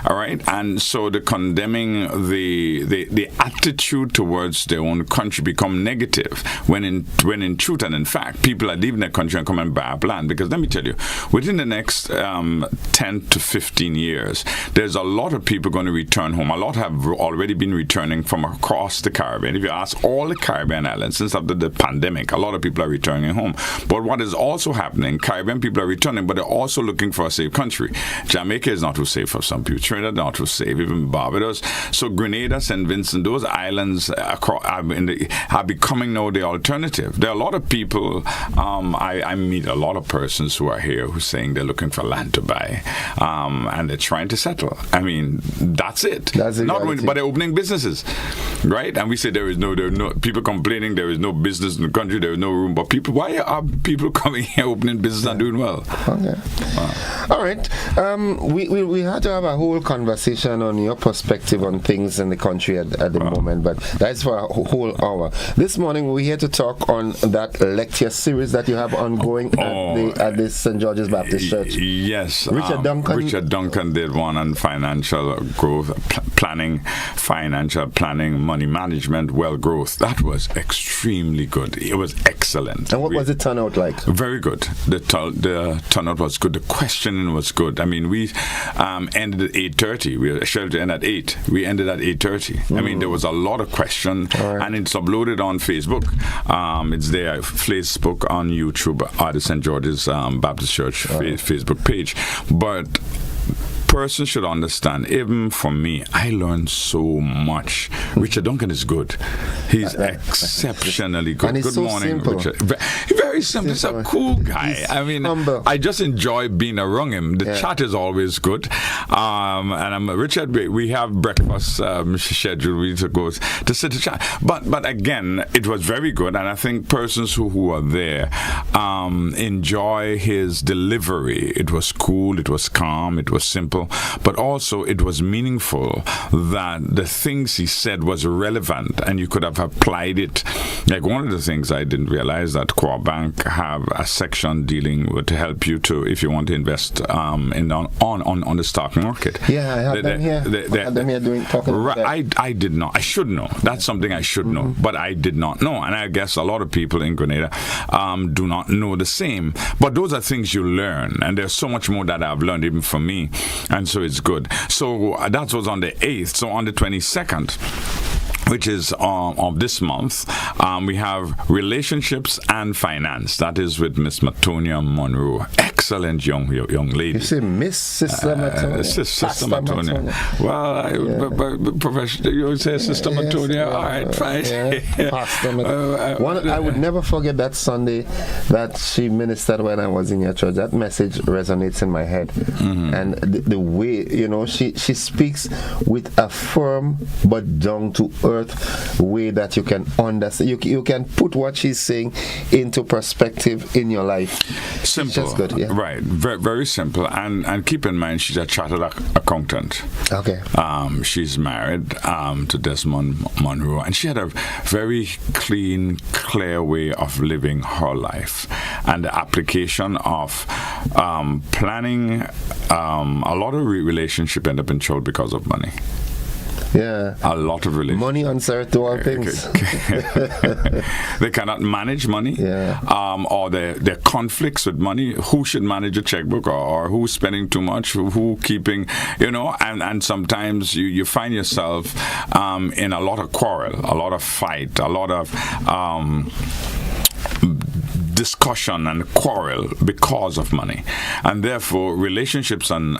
All right, and so the condemning, the attitude towards their own country become negative when in truth and in fact people are leaving their country and coming and buy up land. Because let me tell you, within the next 10 to 15 years, there's a lot of people going to return home. A lot have already been returning from across the Caribbean. If you ask all the Caribbean islands, since after the pandemic, a lot of people are returning home. But what is also happening, Caribbean people are returning, but they're also looking for a safe country. Jamaica is not too safe for some people. Trinidad not too safe, even Barbados. So Grenada, St. Vincent, those islands are becoming now the alternative. There are a lot of people, I meet a lot of persons who are here who are saying they're looking for land to buy, and they're trying to settle. I mean, that's it. Not only, but they're opening businesses, right? And we say there are no people complaining there is no business in the country, there is no room. But people, why are people coming here opening business and doing well? Okay. All right. We had to have a whole conversation on your perspective on things in the country at the moment, but that's for a whole hour. This morning we're here to talk on that lecture series that you have ongoing at the St. George's Baptist Church. Yes. Richard Duncan did one on financial growth, financial planning, money management, wealth growth. That was extremely good. It was excellent. And what was the turnout like? Very good. The turnout was good. The questioning was good. I mean, we ended at 8:30. We were scheduled to end at 8. We ended at 8:30. I mean, there was a lot of question, and it's uploaded on Facebook. It's there, Facebook, on YouTube, at the St. George's Baptist Church Facebook page. But persons should understand, even for me, I learned so much. Richard Duncan is good. He's exceptionally good. And he's good so morning, simple. Richard. Very simple. He's a cool guy. I mean, I just enjoy being around him. The chat is always good. And Richard, we have breakfast scheduled. We need to go to sit to chat. But again, it was very good. And I think persons who are there enjoy his delivery. It was cool. It was calm. It was simple. But also it was meaningful, that the things he said was relevant and you could have applied it. Like one of the things I didn't realize that Core Bank have a section dealing with to help you to, if you want to invest on the stock market. Yeah, I have them here. Talking about that. I did not. I should know. That's something I should know, but I did not know. And I guess a lot of people in Grenada do not know the same. But those are things you learn, and there's so much more that I've learned even for me. And so it's good. So that was on the 8th. So on the 22nd, which is of this month, we have Relationships and Finance. That is with Miss Matonia Monroe. Excellent young lady. You say Miss Sister Matonia? Sister Matonia. Well, professional, you would say Sister Matonia. All right, fine. Pastor Matonia. I would never forget that Sunday that she ministered when I was in your church. That message resonates in my head. Mm-hmm. And the way, she speaks with a firm but down to earth way that you can understand. You can put what she's saying into perspective in your life. Simple. Just good, yeah. Right. Very, very simple. And keep in mind, she's a chartered accountant. Okay. She's married to Desmond Monroe, and she had a very clean, clear way of living her life. And the application of planning, a lot of relationship end up in trouble because of money. Yeah. A lot of relationships. Money answer to all things. They cannot manage money. Yeah. Or their conflicts with money. Who should manage a checkbook, or who's spending too much, who keeping, and sometimes you find yourself in a lot of quarrel, a lot of fight, a lot of discussion and quarrel because of money. And therefore, relationships and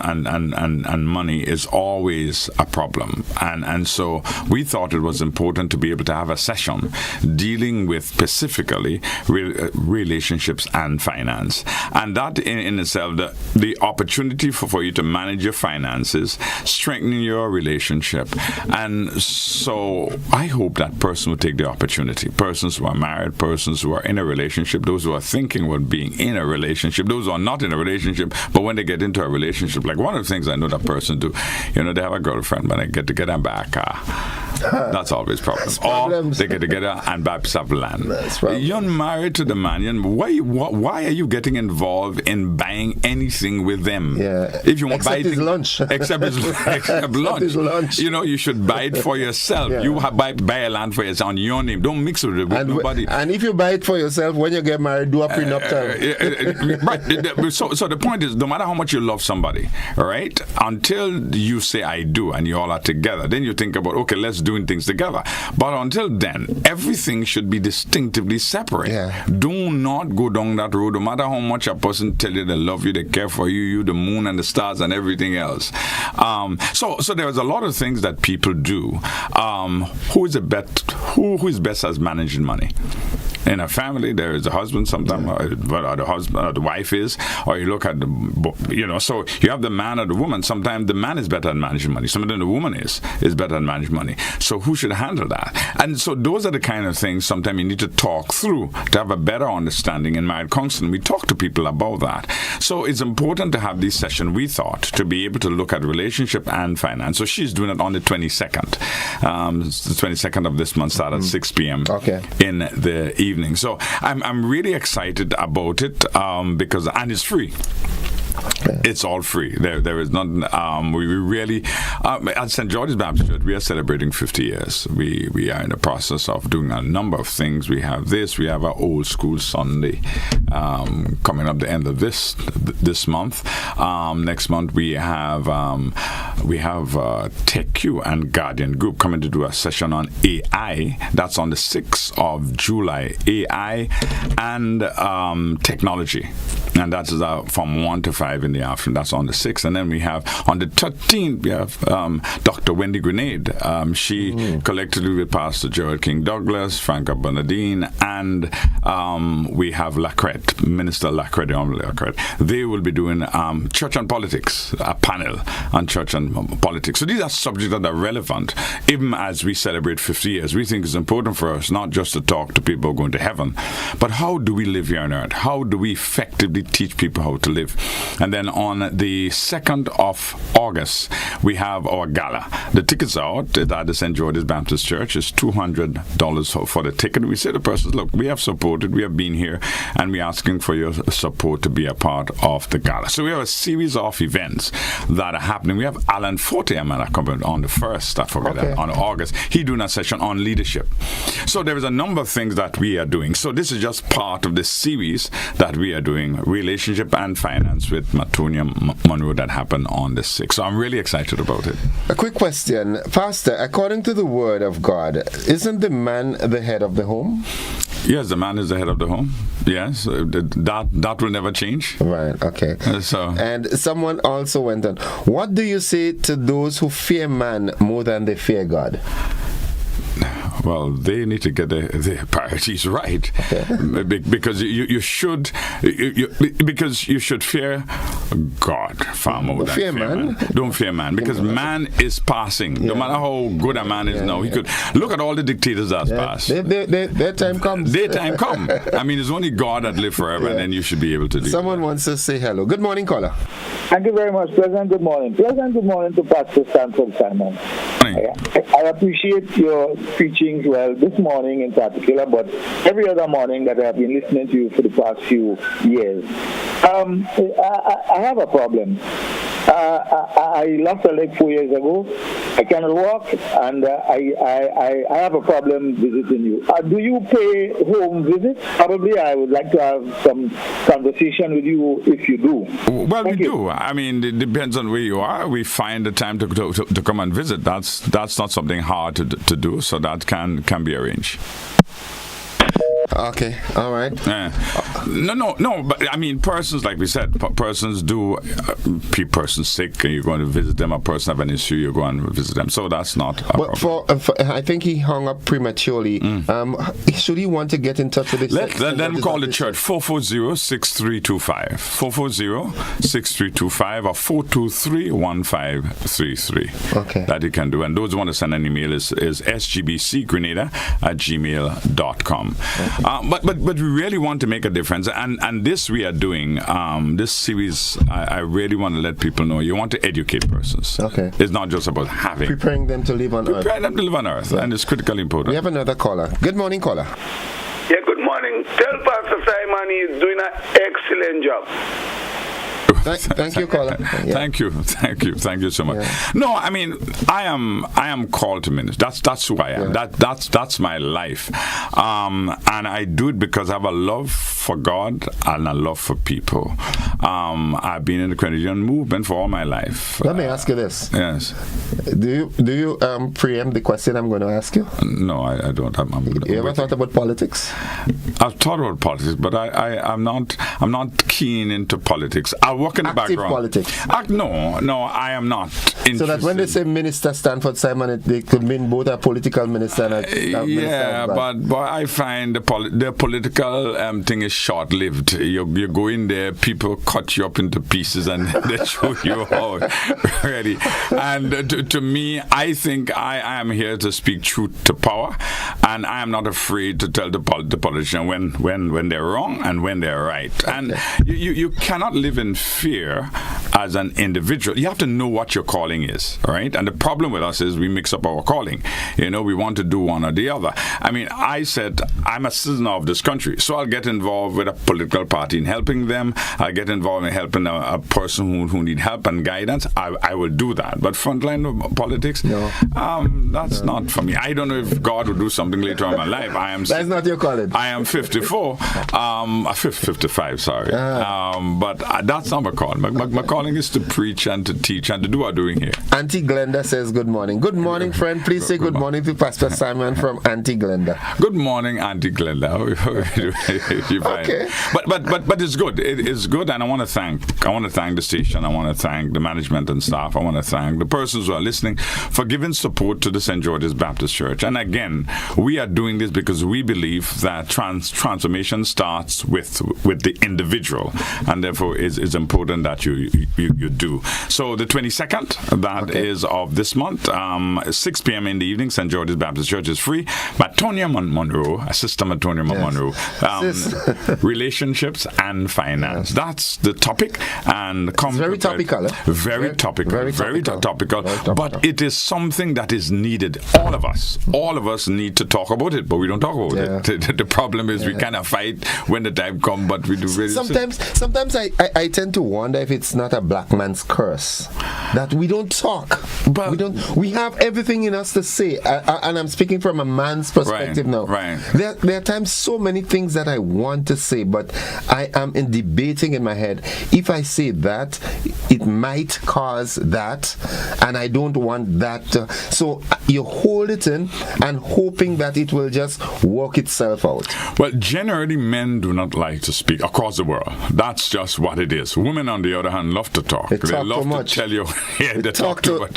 money is always a problem. And so we thought it was important to be able to have a session dealing with specifically relationships and finance. And that in itself, the opportunity for you to manage your finances, strengthening your relationship. And so I hope that person will take the opportunity. Persons who are married, persons who are in a relationship, those who are thinking about being in a relationship, those who are not in a relationship, but when they get into a relationship, like one of the things I know that person do, they have a girlfriend, but they get together and buy a car. That's always problems. Or they get together and buy a piece of land. You're married to the man. Why are you getting involved in buying anything with them? Yeah. If you want except to buy his lunch. Except lunch. You should buy it for yourself. Yeah. You buy a land for yourself on your name. Don't mix it with nobody. And if you buy it for yourself, when you get married, do a prenup time. Right. So the point is, no matter how much you love somebody, right? Until you say I do and you all are together, then you think about, okay, let's doing things together. But until then, everything should be distinctively separate. Yeah. Do not go down that road, no matter how much a person tell you they love you, they care for you, the moon and the stars and everything else. So there's a lot of things that people do. Who is best as managing money? In a family, there is a husband sometimes, or the husband or the wife is, or you look at so you have the man or the woman. Sometimes the man is better at managing money. Sometimes the woman is better at managing money. So who should handle that? And so those are the kind of things sometimes you need to talk through to have a better understanding in marriage counseling. We talk to people about that. So it's important to have this session, we thought, to be able to look at relationship and finance. So she's doing it on the 22nd. The 22nd of this month, start at 6 p.m. in the evening. So I'm really excited about it because it's free. It's all free. There is nothing. We really at St. George's Baptist Church, we are celebrating 50 years. We are in the process of doing a number of things. We have this. We have our old school Sunday coming up the end of this month. Next month we have TechQ and Guardian Group coming to do a session on AI. That's on the 6th of July. AI and technology, and that is from 1 to 5 in the afternoon. That's on the 6th. And then we have on the 13th, we have Dr. Wendy Grenade. She collectively with Pastor Gerald King Douglas, Franca Bernardine, and we have Lacrette, Minister Lacrette. They will be doing church and politics, a panel on church and politics. So these are subjects that are relevant, even as we celebrate 50 years. We think it's important for us not just to talk to people going to heaven, but how do we live here on earth? How do we effectively teach people how to live? And then on the 2nd of August, we have our gala. The tickets are out at the St. George's Baptist Church. It's $200 for the ticket. We say to persons, look, we have supported, we have been here, and we're asking for your support to be a part of the gala. So we have a series of events that are happening. We have Alan Forte, coming on the 1st, I forgot that, on August. He's doing a session on leadership. So there is a number of things that we are doing. So this is just part of the series that we are doing, relationship and finance with Matonia Monroe, that happened on the 6th. So I'm really excited about it. A quick question. Pastor, according to the word of God, isn't the man the head of the home? Yes, the man is the head of the home. Yes, that will never change. Right, okay. And someone also went on, what do you say to those who fear man more than they fear God? Well, they need to get their priorities right, because you should fear God far more than fear man. Don't fear man, because man is passing. No matter how good a man is now, he could look at all the dictators that's passed. Their time comes. Their time come. I mean, it's only God that lives forever, and then you should be able to do. Someone wants to say hello. Good morning, caller. Thank you very much, President. Good morning. President, good morning to Pastor Stanford Simon. I appreciate your preaching well this morning in particular, but every other morning that I have been listening to you for the past few years. I have a problem. I lost a leg 4 years ago. I cannot walk, and I have a problem visiting you. Do you pay home visits? Probably I would like to have some conversation with you if you do. Well, we do. I mean, it depends on where you are. We find the time to come and visit. That's not something hard to do, so that can be arranged. Okay, all right. No. But I mean, persons, like we said, persons do. Persons sick, and you're going to visit them. A person have an issue, you're going to visit them. So that's not. I think he hung up prematurely. Should he want to get in touch with Let them call the church 440-6325, 440-6325, or 423-1533. Okay. That you can do. And those who want to send an email is sgbcgrenada@gmail.com. Okay. But we really want to make a difference, and this we are doing. This series, I really want to let people know. You want to educate persons. Okay. It's not just about preparing them to live on earth. Preparing them to live on earth, and it's critically important. We have another caller. Good morning, caller. Yeah, good morning. Tell Pastor Simon he's doing an excellent job. Thank you, caller. Yeah. Thank you so much. Yeah. No, I mean, I am called to minister. That's who I am. Yeah. That's my life, and I do it because I have a love for God and a love for people. I've been in the Christian movement for all my life. Let me ask you this. Yes. Do you preempt the question I'm going to ask you? No, I don't. You ever thought about politics? I've thought about politics, but I'm not keen into politics. I work in the background. Politics. No, I am not interested. So that when they say Minister Stanford Simon, they could mean both a political minister and a minister. But I find the political thing is short-lived. You go in there, people cut you up into pieces, and they show you out. Really. And to me, I think I am here to speak truth to power, and I am not afraid to tell the politician when they're wrong and when they're right. And you cannot live in fear as an individual. You have to know what your calling is, right? And the problem with us is we mix up our calling. We want to do one or the other. I mean, I said I'm a citizen of this country, so I'll get involved with a political party in helping them. I'll get involved in helping a person who need help and guidance. I will do that. But frontline politics, that's not for me. I don't know if God will do something later on in my life. That's not your calling. I am 54, 55, sorry. But that's not my calling. My calling is to preach and to teach and to do what I'm doing here. Auntie Glenda says good morning. Good morning, friend. Please say good morning to Pastor Simon from Auntie Glenda. Good morning, Auntie Glenda. Okay. But it's good. It is good, and I want to thank the station. I want to thank the management and staff. I want to thank the persons who are listening for giving support to the St. George's Baptist Church. And again, we are doing this because we believe that transformation starts with the individual, and therefore it's important that you do. So the 22nd, that is of this month, 6 p.m. in the evening, St. George's Baptist Church is free. Matonia Monroe, Sister Matonia Monroe, relationships and finance. That's the topic, and it's very topical. Very topical. But it is something that is needed. All of us need to talk about it, but we don't talk about it. The problem is we kind of fight when the time comes, but we do really. Sometimes I tend to wonder if it's not a black man's curse that we don't talk. But we have everything in us to say, and I'm speaking from a man's perspective now. Right. There are times so many things that I want to say, but I am debating in my head. If I say that, it might cause that, and I don't want that. So you hold it in and hoping that it will just work itself out. Well, generally, men do not like to speak across the world. That's just what it is. Women, on the other hand, love to talk. They love to tell you. They talk too much.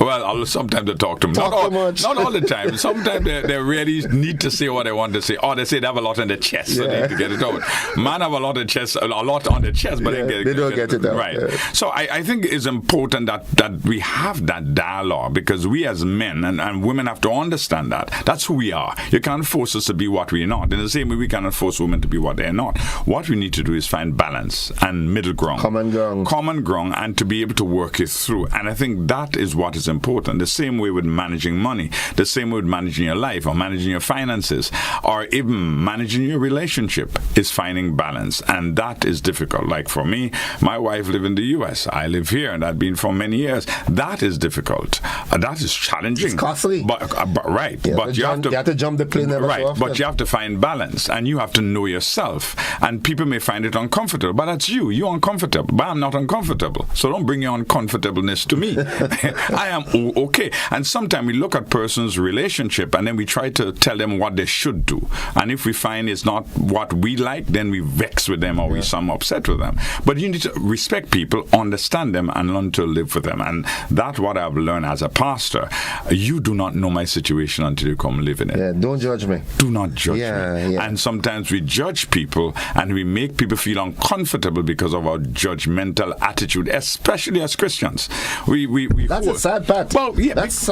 Well, sometimes they talk too much. Not all the time. Sometimes they really need to say what they want to say. Or they say they have a lot on their chest, so they need to get it out. Man have a lot on the chest, but they don't get it out. Right. Yeah. So I think it's important that we have that dialogue, because we as men and women have to understand that. That's who we are. You can't force us to be what we're not. In the same way, we cannot force women to be what they're not. What we need to do is find balance and middle ground. Common ground, and to be able to work it through. And I think that is what is important. The same way with managing money, the same way with managing your life or managing your finances, or even managing your relationship, is finding balance. And that is difficult. Like for me, my wife lives in the U.S., Yes, I live here, and I've been for many years. That is difficult. That is challenging. It's costly. But right. Yeah, but you have to jump the plane. Right. But you have to find balance, and you have to know yourself. And people may find it uncomfortable, but that's you. You're uncomfortable, but I'm not uncomfortable. So don't bring your uncomfortableness to me. I am okay. And sometimes we look at person's relationship, and then we try to tell them what they should do. And if we find it's not what we like, then we vex with them or we some upset with them. But you need to respect people, understand them, and learn to live with them. And that's what I've learned as a pastor. You do not know my situation until you come live in it. Yeah, don't judge me. Do not judge me. Yeah. And sometimes we judge people, and we make people feel uncomfortable because of our judgmental attitude, especially as Christians. That's a sad part. Well, yeah, that's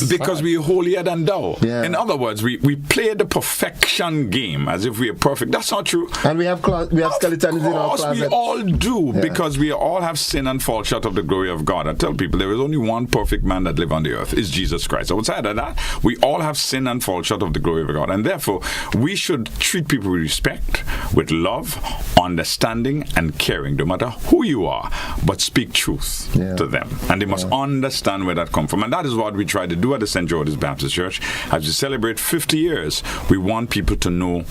because sad. we're holier than thou. Yeah. In other words, we play the perfection game as if we are perfect. That's not true. And we have skeletons in our closet. We all do, because we all have sinned and fall short of the glory of God. I tell people there is only one perfect man that lives on the earth, is Jesus Christ. Outside of that, we all have sinned and fall short of the glory of God. And therefore, we should treat people with respect, with love, understanding, and caring, no matter who you are, but speak truth to them. And they must understand where that comes from. And that is what we try to do at the St. George's Baptist Church. As we celebrate 50 years, we want people to know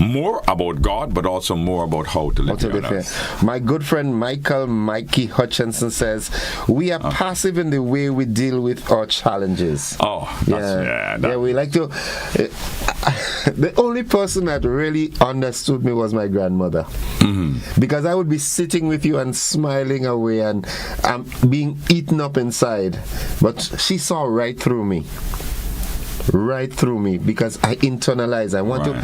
more about God, but also more about how to live on earth. My good friend Mikey Hutchinson says, we are passive in the way we deal with our challenges. We like to... the only person that really understood me was my grandmother. Mm-hmm. Because I would be sitting with you and smiling away and being eaten up inside. But she saw right through me. Because I internalize. I want to,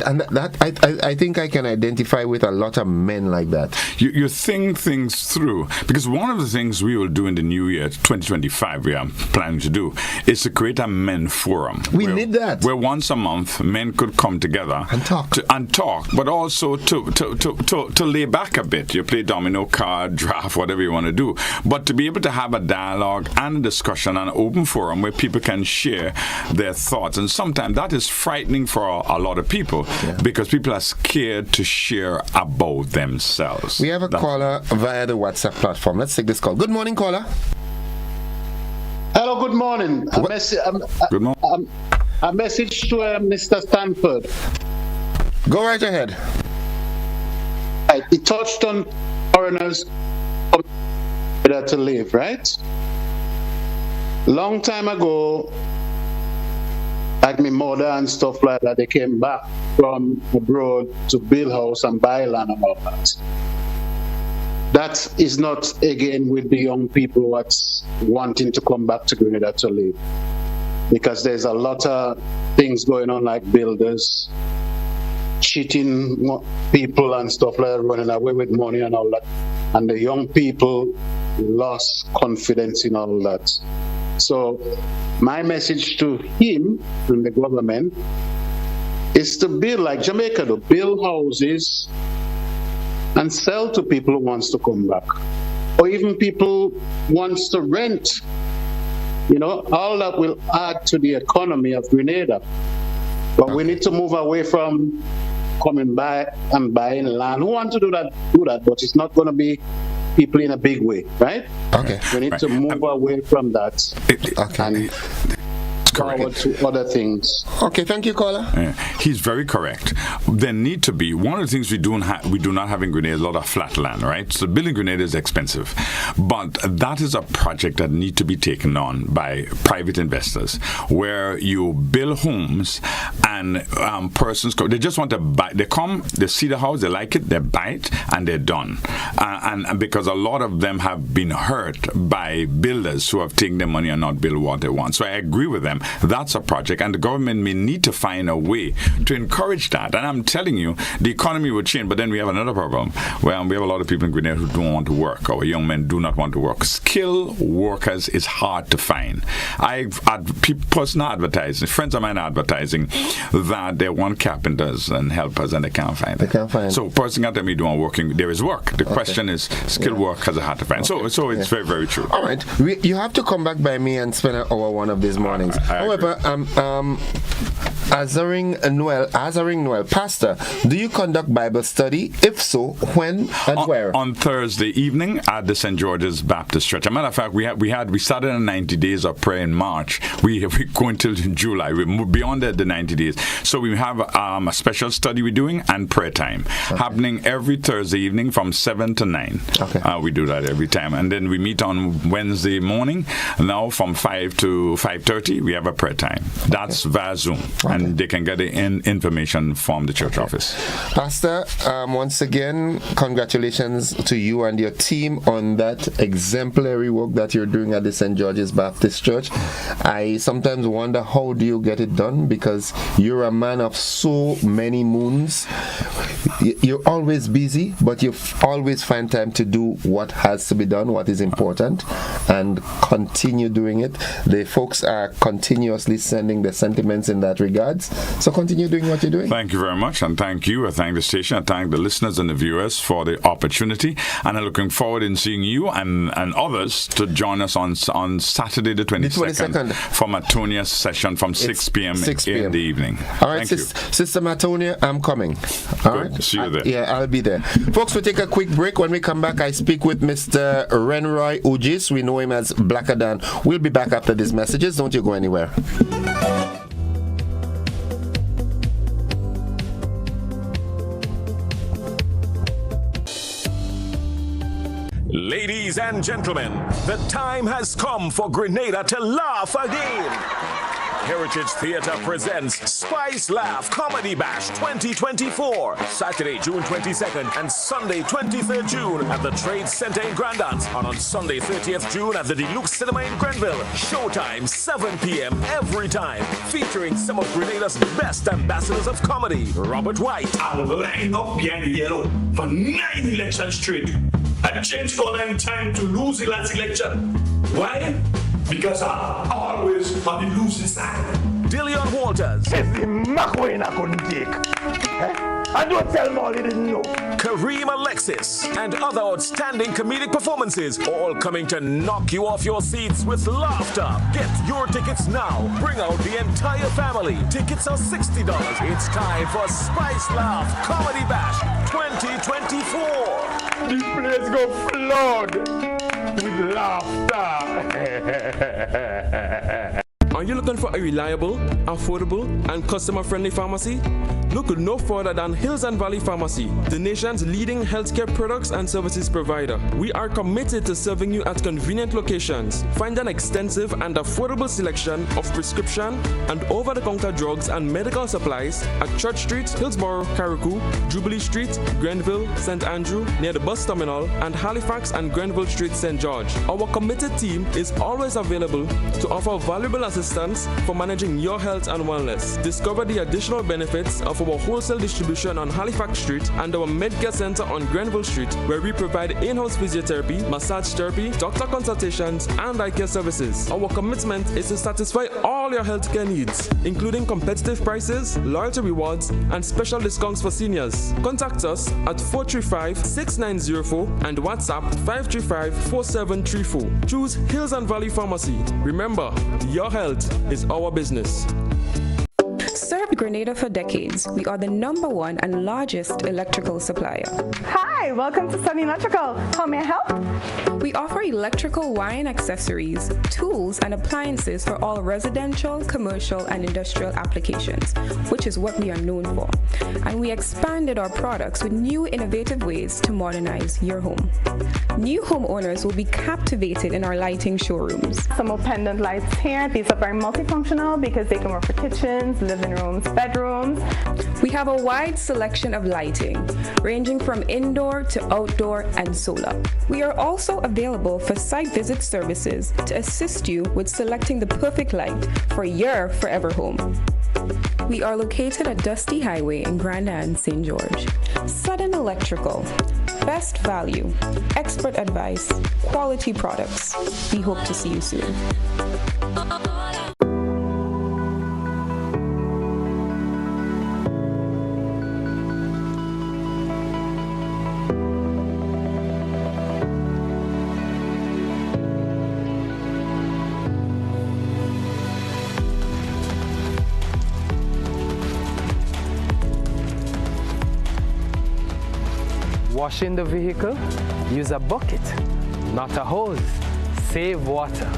and that I think I can identify with a lot of men like that. You think things through, because one of the things we will do in the new year 2025 we are planning to do is to create a men forum. We need that, where once a month men could come together and talk, but also to lay back a bit. You play domino, card, draft, whatever you want to do, but to be able to have a dialogue and a discussion, an open forum where people can share their thoughts. And sometimes that is frightening for a lot of people, because people are scared to share about themselves. We have a caller via the WhatsApp platform. Let's take this call. Good morning, caller. Hello, good morning. Good morning. A message to Mr. Stanford. Go right ahead. He touched on foreigners to live, right? Long time ago, like my mother and stuff like that, they came back from abroad to build house and buy land and all that. That is not, again, with the young people what's wanting to come back to Grenada to live. Because there's a lot of things going on, like builders cheating people and stuff like that, running away with money and all that. And the young people lost confidence in all that. So my message to him and the government is to build, like Jamaica do, build houses and sell to people who wants to come back. Or even people wants to rent. You know, all that will add to the economy of Grenada. But we need to move away from coming by and buying land. Who want to do that, but it's not going to be people in a big way, right? Okay. We need to move away from that and forward to other things. Okay, thank you, caller. He's very correct. There need to be, one of the things we do not have in Grenada is a lot of flat land, right? So building Grenada is expensive. But that is a project that need to be taken on by private investors, where you build homes and persons come, they just want to buy, they come, they see the house, they like it, they buy it, and they're done. And because a lot of them have been hurt by builders who have taken their money and not build what they want. So I agree with them. That's a project, and the government may need to find a way to encourage that. And I'm telling you, the economy will change, but then we have another problem. Well, we have a lot of people in Grenada who don't want to work. Our young men do not want to work. Skilled workers is hard to find. I've had personal advertising, friends of mine advertising that they want carpenters and helpers, and they can't find them. So person got me doing working. There is work. The question is, skilled workers are hard to find. So it's very, very true. All right, you have to come back by me and spend an hour one of these mornings. However, Azaring Noel. Pastor, do you conduct Bible study? If so, when and where? On Thursday evening at the St. George's Baptist Church. As a matter of fact, we started in 90 days of prayer in March. We go until July. We move beyond the 90 days. So we have a special study we're doing and prayer time happening every Thursday evening from 7 to 9. Okay. We do that every time. And then we meet on Wednesday morning. Now from 5 to 5:30, we have a prayer time. That's via Zoom. Okay. And they can get the information from the church office. Pastor, once again, congratulations to you and your team on that exemplary work that you're doing at the St. George's Baptist Church. I sometimes wonder, how do you get it done? Because you're a man of so many moons. You're always busy, but you always find time to do what has to be done, what is important, and continue doing it. The folks are continuously sending their sentiments in that regards. So continue doing what you're doing. Thank you very much, and thank you. I thank the station. I thank the listeners and the viewers for the opportunity, and I'm looking forward in seeing you and others to join us on Saturday the 22nd for Matonia's session from 6 p.m. in the evening. All right, Sister Matonia, I'm coming. All right. See you there. Yeah, I'll be there. Folks, we'll take a quick break. When we come back, I speak with Mr. Renroy Ujis. We know him as Blackadan. We'll be back after these messages. Don't you go anywhere. Ladies and gentlemen, the time has come for Grenada to laugh again. Heritage Theatre presents Spice Laugh Comedy Bash 2024, Saturday, June 22nd and Sunday, 23rd June at the Trade Center in Grandance, and on Sunday, 30th June at the Deluxe Cinema in Grenville. Showtime, 7 p.m. every time, featuring some of Grenada's best ambassadors of comedy. Robert White. I will line up behind the yellow for 9 elections straight. I changed color in time to lose the last election. Why? Because I'm always on the losing side. Dillion Walters. It's the McQueen I couldn't take. I don't tell them all they didn't know. Kareem Alexis and other outstanding comedic performances, all coming to knock you off your seats with laughter. Get your tickets now. Bring out the entire family. Tickets are $60. It's time for Spice Laugh Comedy Bash 2024. The place go flood with laughter. Are you looking for a reliable, affordable, and customer-friendly pharmacy? Look no further than Hills and Valley Pharmacy, the nation's leading healthcare products and services provider. We are committed to serving you at convenient locations. Find an extensive and affordable selection of prescription and over-the-counter drugs and medical supplies at Church Street, Hillsborough, Carriacou, Jubilee Street, Grenville, St. Andrew, near the bus terminal, and Halifax and Grenville Street, St. George. Our committed team is always available to offer valuable assistance for managing your health and wellness. Discover the additional benefits of our wholesale distribution on Halifax Street and our Medcare Center on Grenville Street, where we provide in-house physiotherapy, massage therapy, doctor consultations, and eye care services. Our commitment is to satisfy all your healthcare needs, including competitive prices, loyalty rewards, and special discounts for seniors. Contact us at 435-6904 and WhatsApp 535-4734. Choose Hills and Valley Pharmacy. Remember, your health is our business. Served Grenada for decades. We are the #1 and largest electrical supplier. Hi, welcome to Sunny Electrical. How may I help? We offer electrical wiring accessories, tools, and appliances for all residential, commercial, and industrial applications, which is what we are known for. And we expanded our products with new innovative ways to modernize your home. New homeowners will be captivated in our lighting showrooms. Some more pendant lights here. These are very multifunctional because they can work for kitchens, living rooms, bedrooms. We have a wide selection of lighting, ranging from indoor to outdoor and solar. We are also available for site visit services to assist you with selecting the perfect light for your forever home. We are located at Dusty Highway in Grandin, St. George. Sudden Electrical. Best value, expert advice, quality products. We hope to see you soon. washing the vehicle, use a bucket, not a hose. Save water.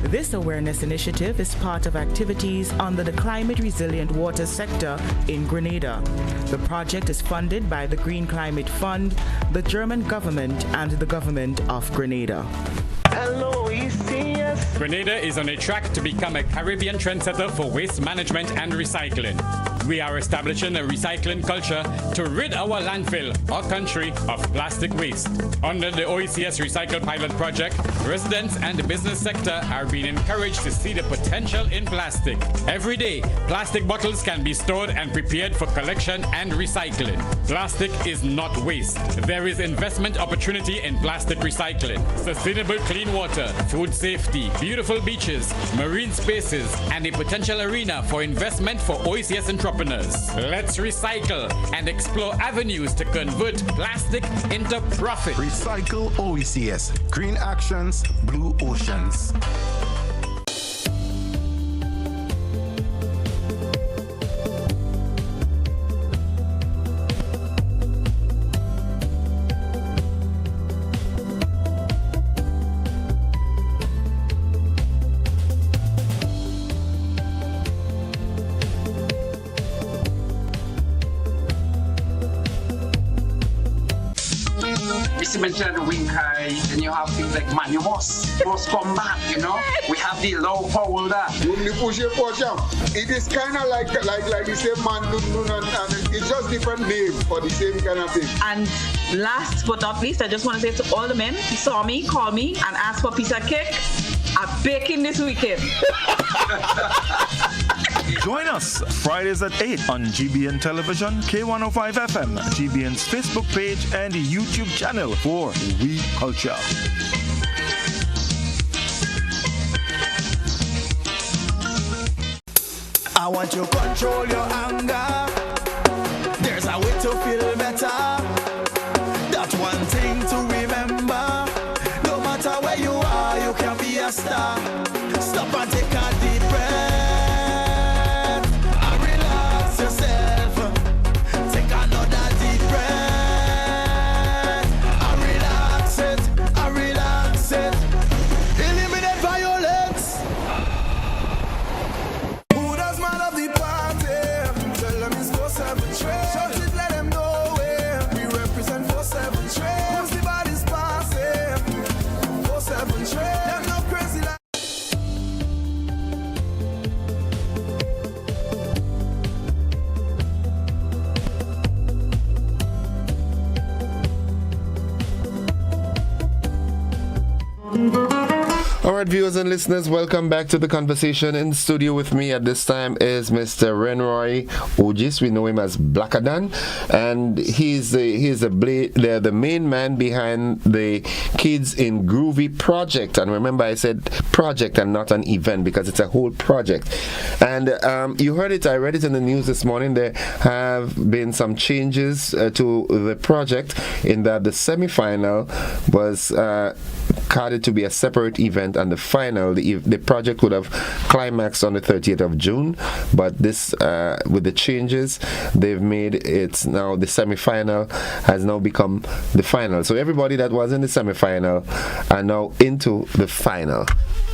This awareness initiative is part of activities under the Climate Resilient Water sector in Grenada. The project is funded by the Green Climate Fund, the German government, and the government of Grenada. Grenada is on a track to become a Caribbean trendsetter for waste management and recycling. We are establishing a recycling culture to rid our landfill, our country, of plastic waste. Under the OECS Recycle Pilot Project, residents and the business sector are being encouraged to see the potential in plastic. Every day, plastic bottles can be stored and prepared for collection and recycling. Plastic is not waste. There is investment opportunity in plastic recycling, sustainable clean water, food safety, beautiful beaches, marine spaces, and a potential arena for investment for OECS entrepreneurs. Let's recycle and explore avenues to convert plastic into profit. Recycle OECS. Green actions, blue oceans. Mention of the wing high, then you have things like man, you must come back, you know. We have the low power that. It is kind of like the same man, and it's just different name for the same kind of thing. And last but not least, I just want to say to all the men who saw me, call me, and ask for a piece of cake. I'm baking this weekend. Join us Fridays at 8 on GBN Television, K105 FM, GBN's Facebook page, and YouTube channel for We Culture. I want you to control your anger. There's a way to feel better. That's one thing to remember. No matter where you are, you can be a star. Stop and take a deep breath. All right, viewers and listeners, welcome back to the conversation. In the studio with me at this time is Mr. Renroy Ojis. We know him as Blackadan, and he's the main man behind the Kids in Groovy project. And remember, I said project and not an event because it's a whole project. And you heard it, I read it in the news this morning. There have been some changes to the project in that the semi-final was carded to be a separate event, and the final, the project would have climaxed on the 30th of June, but this with the changes they've made, it's now the semi-final has now become the final. So everybody that was in the semi-final are now into the final.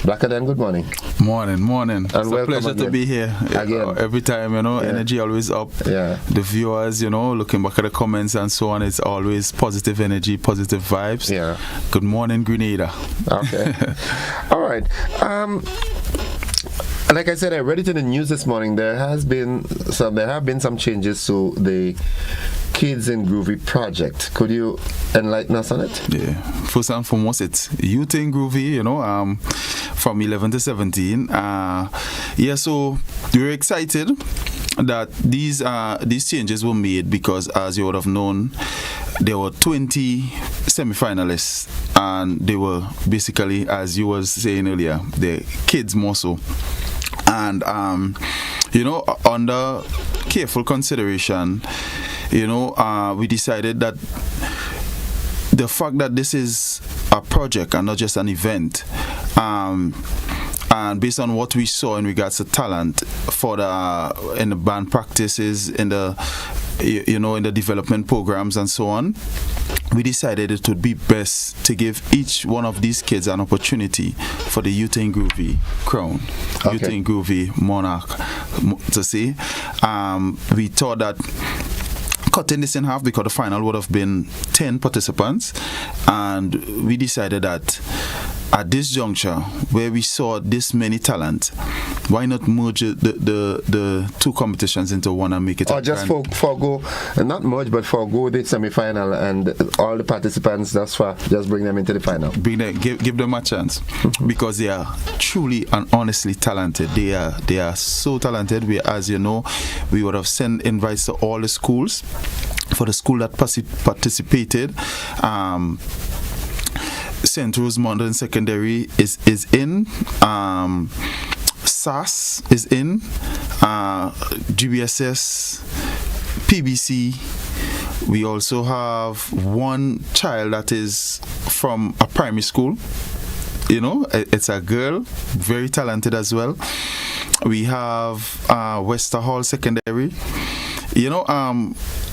Blackadan, good morning. Morning. And it's a pleasure to be here. Again. Every time, energy always up. Yeah. The viewers, looking back at the comments and so on, it's always positive energy, positive vibes. Yeah. Good morning, Grenada. Okay. All right. Like I said, I read it in the news this morning. There have been some changes to the Kids in Groovy project. Could you enlighten us on it? Yeah. First and foremost, it's Youth in Groovy, from 11 to 17. So we're excited that these changes were made because, as you would have known, there were 20 semi-finalists, and they were basically, as you were saying earlier, the kids more so. And under careful consideration, we decided that the fact that this is a project and not just an event, and based on what we saw in regards to talent in the band practices, in the in the development programs and so on, we decided it would be best to give each one of these kids an opportunity for the Youth and Groovy crown, Youth and Groovy monarch, to say. We thought that cutting this in half, because the final would have been 10 participants, and we decided that at this juncture where we saw this many talent, why not merge the two competitions into one and make it or just forgo, not merge, but forgo the semi-final and all the participants thus far, just bring them into the final, give them a chance, because they are truly and honestly talented. They are so talented. We, as you know, we would have sent invites to all the schools. For the school that participated, St. Rose Modern Secondary is in, SAS is in, GBSS, PBC. We also have one child that is from a primary school. You know, it's a girl, very talented as well. We have Wester Hall Secondary. You know,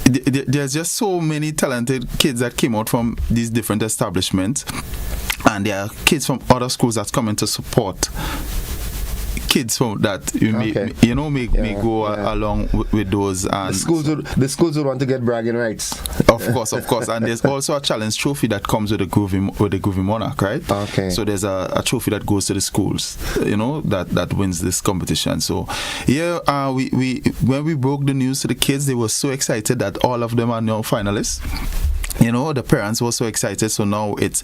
there's just so many talented kids that came out from these different establishments, and there are kids from other schools that's coming to support kids from that may go along with those. And the schools would want to get bragging rights. Of course, and there's also a challenge trophy that comes with the Groovy Monarch, right? Okay. So there's a trophy that goes to the schools, you know, that wins this competition. So we when we broke the news to the kids, they were so excited that all of them are now finalists. You know, the parents were so excited, so now it's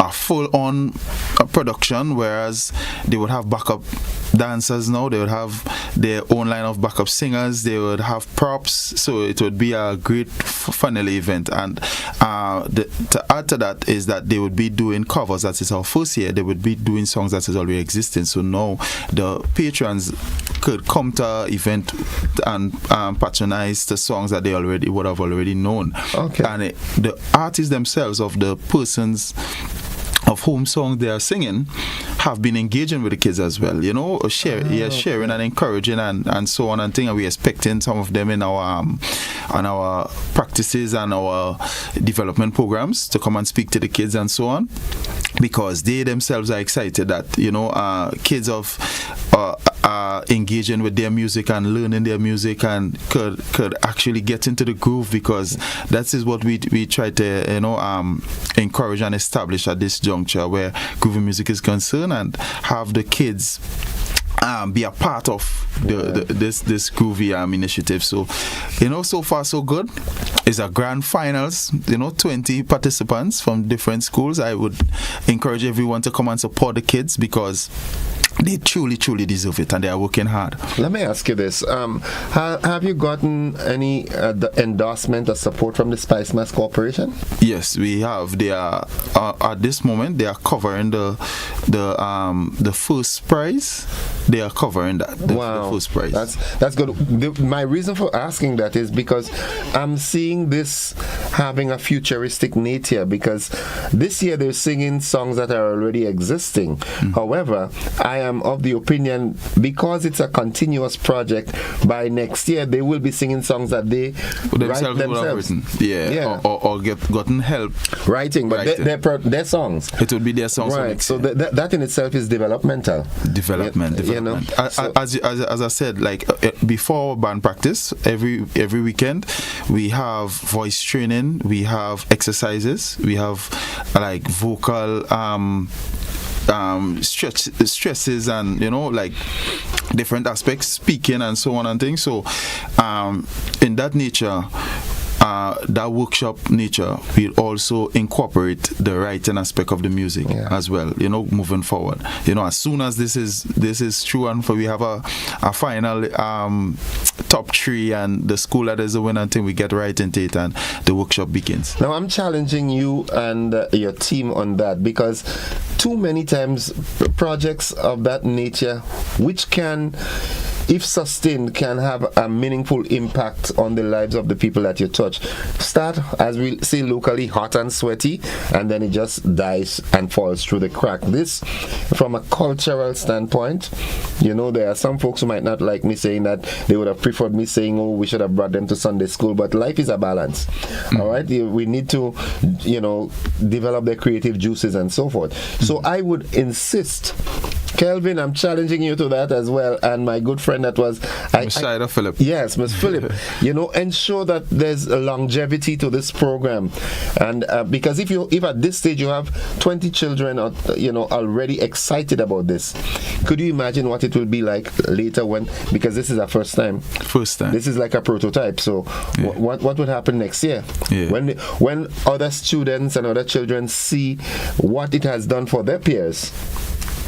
a full-on production, whereas they would have backup dancers now, they would have their own line of backup singers, they would have props, so it would be a great funnel event. And to add to that is that they would be doing covers. That is our first year. They would be doing songs that is already existing, so now the patrons could come to event and patronize the songs that they would have already known. Okay. And the artists themselves, of the persons of whom song they are singing, have been engaging with the kids as well, you know, sharing and encouraging and so on and things. And we're expecting some of them in our practices and our development programs to come and speak to the kids and so on, because they themselves are excited that, you know, kids of engaging with their music and learning their music and could actually get into the groove, because that is what we try to, you know, encourage and establish at this juncture where groovy music is concerned, and have the kids be a part of this groovy initiative. So, you know, so far so good. It's a grand finals, you know, 20 participants from different schools. I would encourage everyone to come and support the kids, because they truly deserve it, and they are working hard. Let me ask you this: have you gotten any endorsement or support from the Spice Mass Corporation? Yes, we have. They are at this moment they are covering the first prize. They are covering that. The first prize. That's good. My reason for asking that is because I'm seeing this having a futuristic nature, because this year they're singing songs that are already existing. However, I am of the opinion, because it's a continuous project, by next year they will be singing songs that they write themselves. Or gotten help writing, but their songs. It would be their songs. Right. So that in itself is developmental. You know, as I said, like before band practice, every weekend we have voice training, we have exercises, we have like vocal stresses, and, you know, like different aspects, speaking and so on and things. So in that nature, that workshop nature will also incorporate the writing aspect of the music as well, you know, moving forward. You know, as soon as this is true, and we have a final top 3 and the school that is the winner thing, we get right into it and the workshop begins. Now I'm challenging you and your team on that, because too many times projects of that nature, which can if sustained, can have a meaningful impact on the lives of the people that you touch. Start, as we say locally, hot and sweaty, and then it just dies and falls through the crack. This, from a cultural standpoint, there are some folks who might not like me saying that. They would have preferred me saying, oh, we should have brought them to Sunday school, but life is a balance. All right, we need to develop their creative juices and so forth. So I would insist, Kelvin, I'm challenging you to that as well, and my good friend that was Philip. Yes, Miss Philip. Ensure that there's a longevity to this program, and because if at this stage you have 20 children, already excited about this, could you imagine what it will be like later because this is our first time. This is like a prototype. So what would happen next year? Yeah. When other students and other children see what it has done for their peers,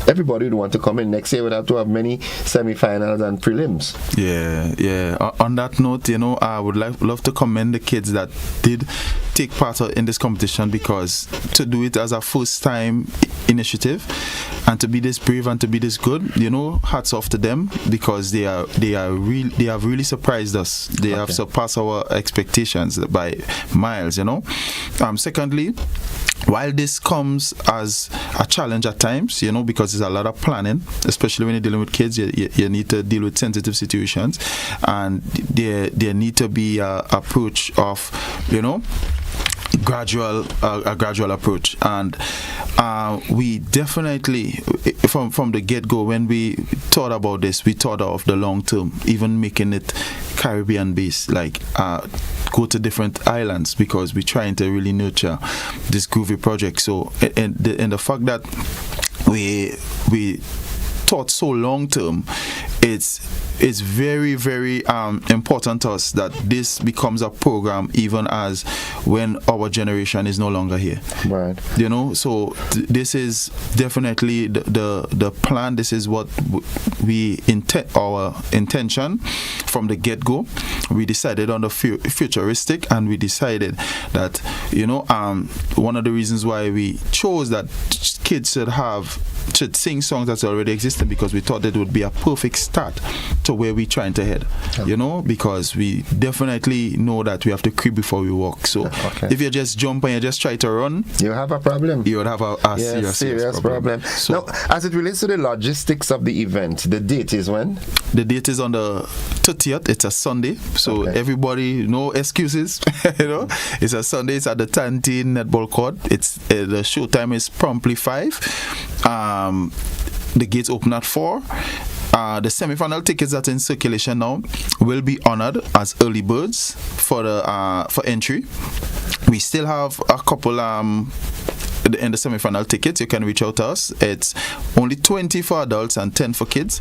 everybody would want to come in. Next year would have to have many semi-finals and prelims. Yeah. On that note, I would love to commend the kids that did take part in this competition, because to do it as a first-time initiative and to be this brave and to be this good, hats off to them, because they have really surprised us. They have surpassed our expectations by miles. Secondly, while this comes as a challenge at times, because there's a lot of planning, especially when you're dealing with kids, you need to deal with sensitive situations, and there need to be a approach of, a gradual approach. And we definitely, from the get-go, when we thought about this, we thought of the long term, even making it Caribbean based, like go to different islands, because we're trying to really nurture this groovy project. So and the fact that we thought so long term, it's very, very important to us that this becomes a program even as when our generation is no longer here. Right. So this is definitely the plan. This is what our intention from the get-go. We decided on the futuristic, and we decided that one of the reasons why we chose that kids should sing songs that's already existing, because we thought it would be a perfect start to where we're trying to head. Because we definitely know that we have to creep before we walk. So if you just jump and you just try to run, you have a problem. You would have a serious problem. So, now, as it relates to the logistics of the event, the date is when? The date is on the 30th. It's a Sunday, so everybody, no excuses. It's a Sunday. It's at the Tantin Netball Court. It's the show time is promptly 5. The gates open at 4. The semi-final tickets that are in circulation now will be honored as early birds for entry. We still have a couple in the semi-final tickets. You can reach out to us. It's only 20 for adults and 10 for kids.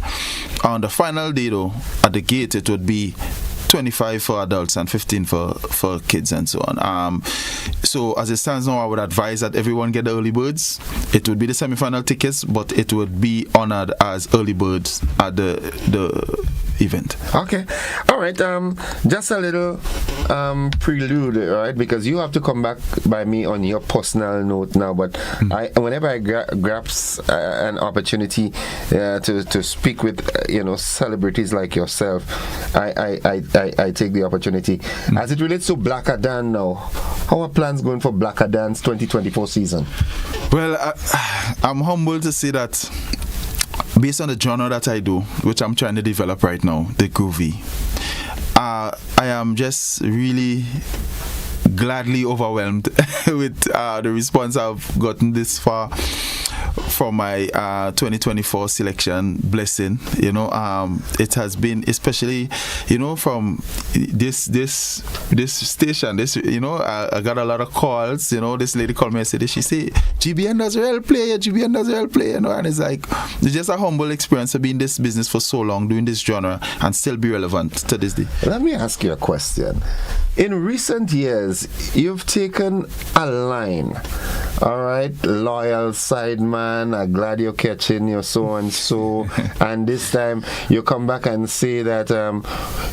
On the final day, though, at the gate, it would be 25 for adults and 15 for kids and so on. So as it stands now, I would advise that everyone get the early birds. It would be the semi-final tickets, but it would be honored as early birds at the event. Okay. All right. Just a little prelude, right? Because you have to come back by me on your personal note now. But whenever I grasp an opportunity to speak with celebrities like yourself, I take the opportunity. As it relates to Black Adan now, how are plans going for Black Adan's 2024 season? Well, I'm humbled to say that based on the genre that I do, which I'm trying to develop right now, the groovy, I am just really gladly overwhelmed with the response I've gotten this far from my 2024 selection. Blessing, it has been, especially from this station. I got a lot of calls. This lady called me and said, she said, GBN does well play, and it's like, it's just a humble experience to be in this business for so long, doing this genre, and still be relevant to this day. Let me ask you a question. In recent years, you've taken a line, all right, loyal sideman, I'm glad you're catching your so-and-so, and this time you come back and say that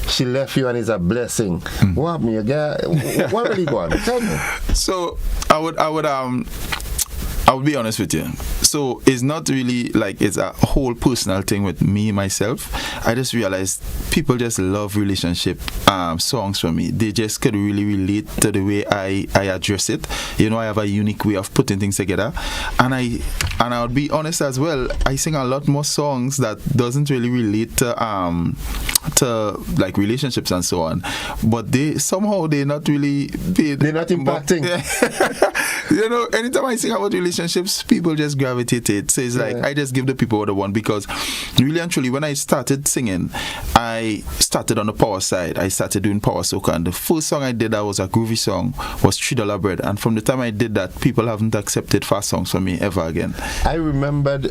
she left you and it's a blessing. What happened, you guy? What really go on? Tell me. So, I would be honest with you. So it's not really like it's a whole personal thing with me myself. I just realized people just love relationship songs from me. They just could really relate to the way I address it. You know, I have a unique way of putting things together, and I would be honest as well. I sing a lot more songs that doesn't really relate to like relationships and so on, but they're not really they're not impacting. You know, anytime I sing about relationships, people just gravitate it. So it's like I just give the people what they want, because really and truly, when I started singing, I started on the power side. I started doing power soca, and the first song I did that was a groovy song was $3 Bread, and from the time I did that, people haven't accepted fast songs from me ever again. I remembered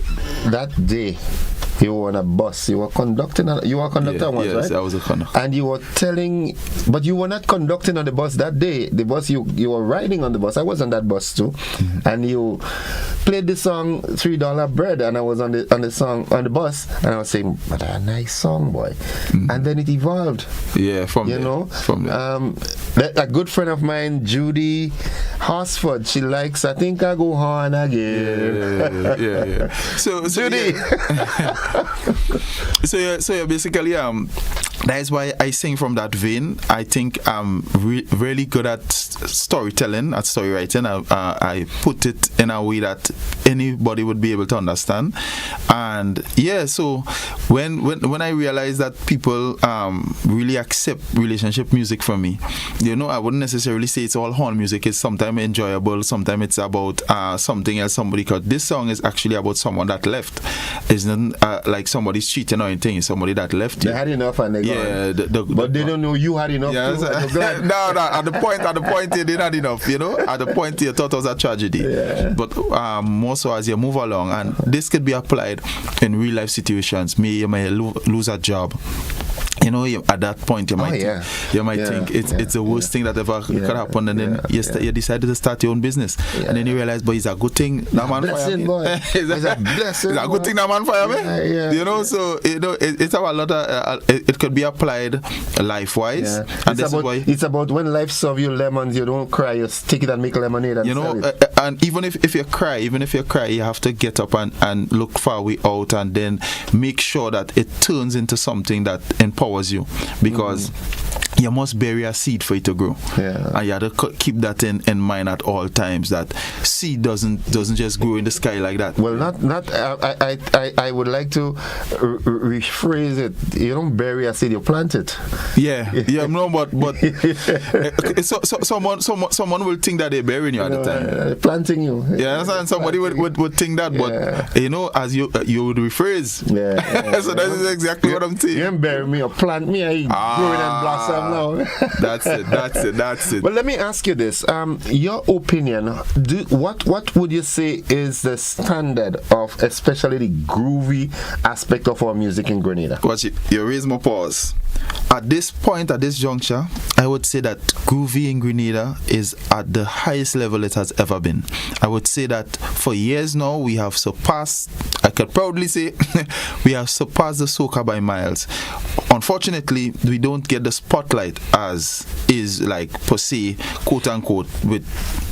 that day. You were on a bus. You were conducting. You were a conductor once, right? Yes, I was a conductor. And you were telling, but you were not conducting on the bus that day. The bus you were riding on the bus. I was on that bus too, and you played the song $3 Bread, and I was on the bus, and I was saying, "What a nice song, boy!" And then it evolved. Yeah, from there. A good friend of mine, Judy Horsford, she likes "I Think I Go On Again." Yeah. So Judy. So basically that's why I sing from that vein. I think I'm really good at storytelling, at story writing. I put it in a way that anybody would be able to understand. And so when I realized that people really accept relationship music from me, you know, I wouldn't necessarily say it's all horn music. It's sometimes enjoyable, sometimes it's about something else, somebody, because this song is actually about someone that left. It's not like somebody's cheating or anything. It's somebody that left you. They had enough and they gone. But they don't know you had enough. Yeah, too. No. At the point you didn't have enough. You know, at the point you thought it was a tragedy. Yeah. But more so as you move along, and this could be applied in real life situations. You may lose a job. You know, at that point you might think it's the worst thing that ever could happen, and then you decided to start your own business, and then you realize, but it's a good thing that man fire me. It's a blessing. It's a good thing that man fire me. You know, so you know it's a lot of it could be applied life wise. And it's about when life serves you lemons, you don't cry, you stick it and make lemonade. And you know, and even if you cry, you have to get up and look for a way out, and then make sure that it turns into something that empowers you, because you must bury a seed for it to grow, and you have to keep that in mind at all times, that seed doesn't just grow in the sky like that. Well, I would like to rephrase it. You don't bury a seed, you plant it. No, but someone will think that they're burying you at the time, planting you. And somebody would think that, but you know, as you would rephrase. So that is exactly what I'm saying. You don't bury me or plant me, I grow and blossom now. That's it. But let me ask you this: your opinion. What would you say is the standard of, especially the groovy aspect of our music in Grenada? Watch it. You raise my pause. At this point, at this juncture, I would say that groovy in Grenada is at the highest level it has ever been. I would say that for years now, we have surpassed, I could proudly say, we have surpassed the soca by miles. Unfortunately, we don't get the spotlight as is like per se, quote unquote, with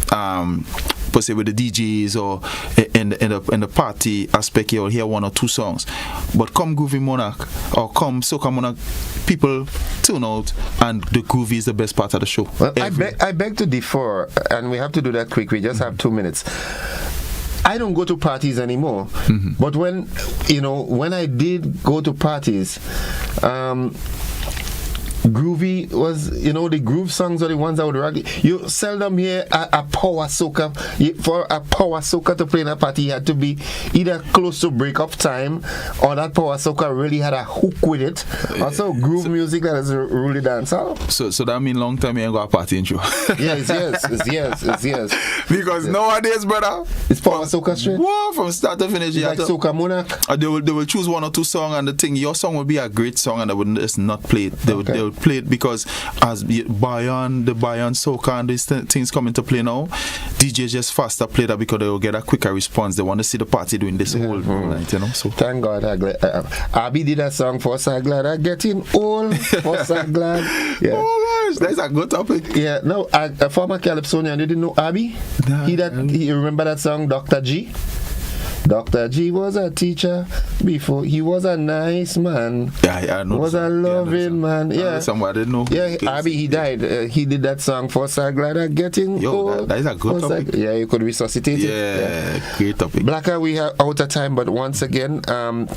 per se with the DJs or in the party aspect. You'll hear one or two songs, but come Groovy Monarch or come Soca Monarch, people tune out, and the groovy is the best part of the show. Well, I beg to differ, and we have to do that quick. We just have 2 minutes. I don't go to parties anymore, but when I did go to parties, groovy was, the groove songs are the ones I would rock. You seldom hear a power soca. For a power soca to play in a party, you had to be either close to break-up time, or that power soca really had a hook with it. Also, groove music that is really dancehall. So that means long time you ain't got a party intro. Yes. Because nowadays, brother, it's power soca straight. Wow, from start to finish. It's like Soca Monarch. They will choose one or two songs, and the thing, your song will be a great song, and they would just not play it. They would play it because as the Bayan soca and these things come into play now, DJs just faster play that because they will get a quicker response. They want to see the party doing this whole night, So thank God, Abby did a song for so glad I'm getting old. For so glad. Yeah. Oh gosh, that's a good topic. Yeah, no, a former Calypsonian, you didn't know Abby? He remember that song Dr. G? Dr. G was a teacher before. He was a nice man. Yeah, I know. Was a loving man. Yeah. Somebody know. Yeah, Abby, he died. He did that song for So Glad I'm Getting Old. That is a good topic. Yeah, you could resuscitate it. Yeah, great topic. Blacker, we are out of time, but once again,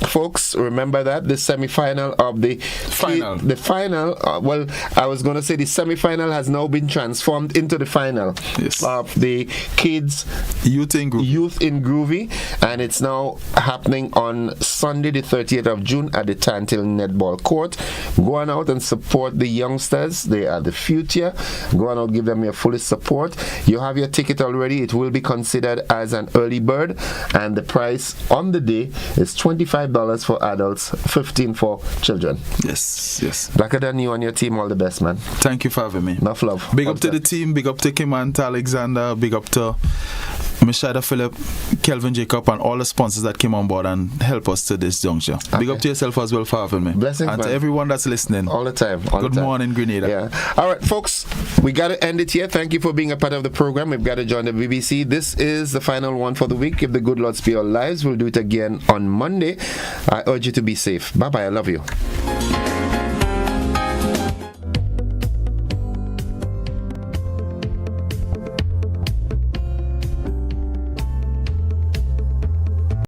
folks, remember that the semi-final of the final. The final, well, I was going to say the semi-final has now been transformed into the final of the kids Youth in Groovy, and it's now happening on Sunday the 30th of June at the Tantil Netball Court. Go on out and support the youngsters. They are the future. Go on out, give them your fullest support. You have your ticket already. It will be considered as an early bird, and the price on the day is $25 for adults, $15 for children. Yes. Blacker than you and your team, all the best, man. Thank you for having me. Enough love. Big up to the team, big up to Kimant Alexander, big up to Mishada Phillip, Kelvin Jacob, and all the sponsors that came on board and help us to this juncture. Big up to yourself as well for having me. Blessings, and man. To everyone that's listening. All the time. Good morning, Grenada. Yeah. All right, folks, we got to end it here. Thank you for being a part of the program. We've got to join the BBC. This is the final one for the week. If the good Lord spare our lives, we'll do it again on Monday. I urge you to be safe. Bye-bye. I love you.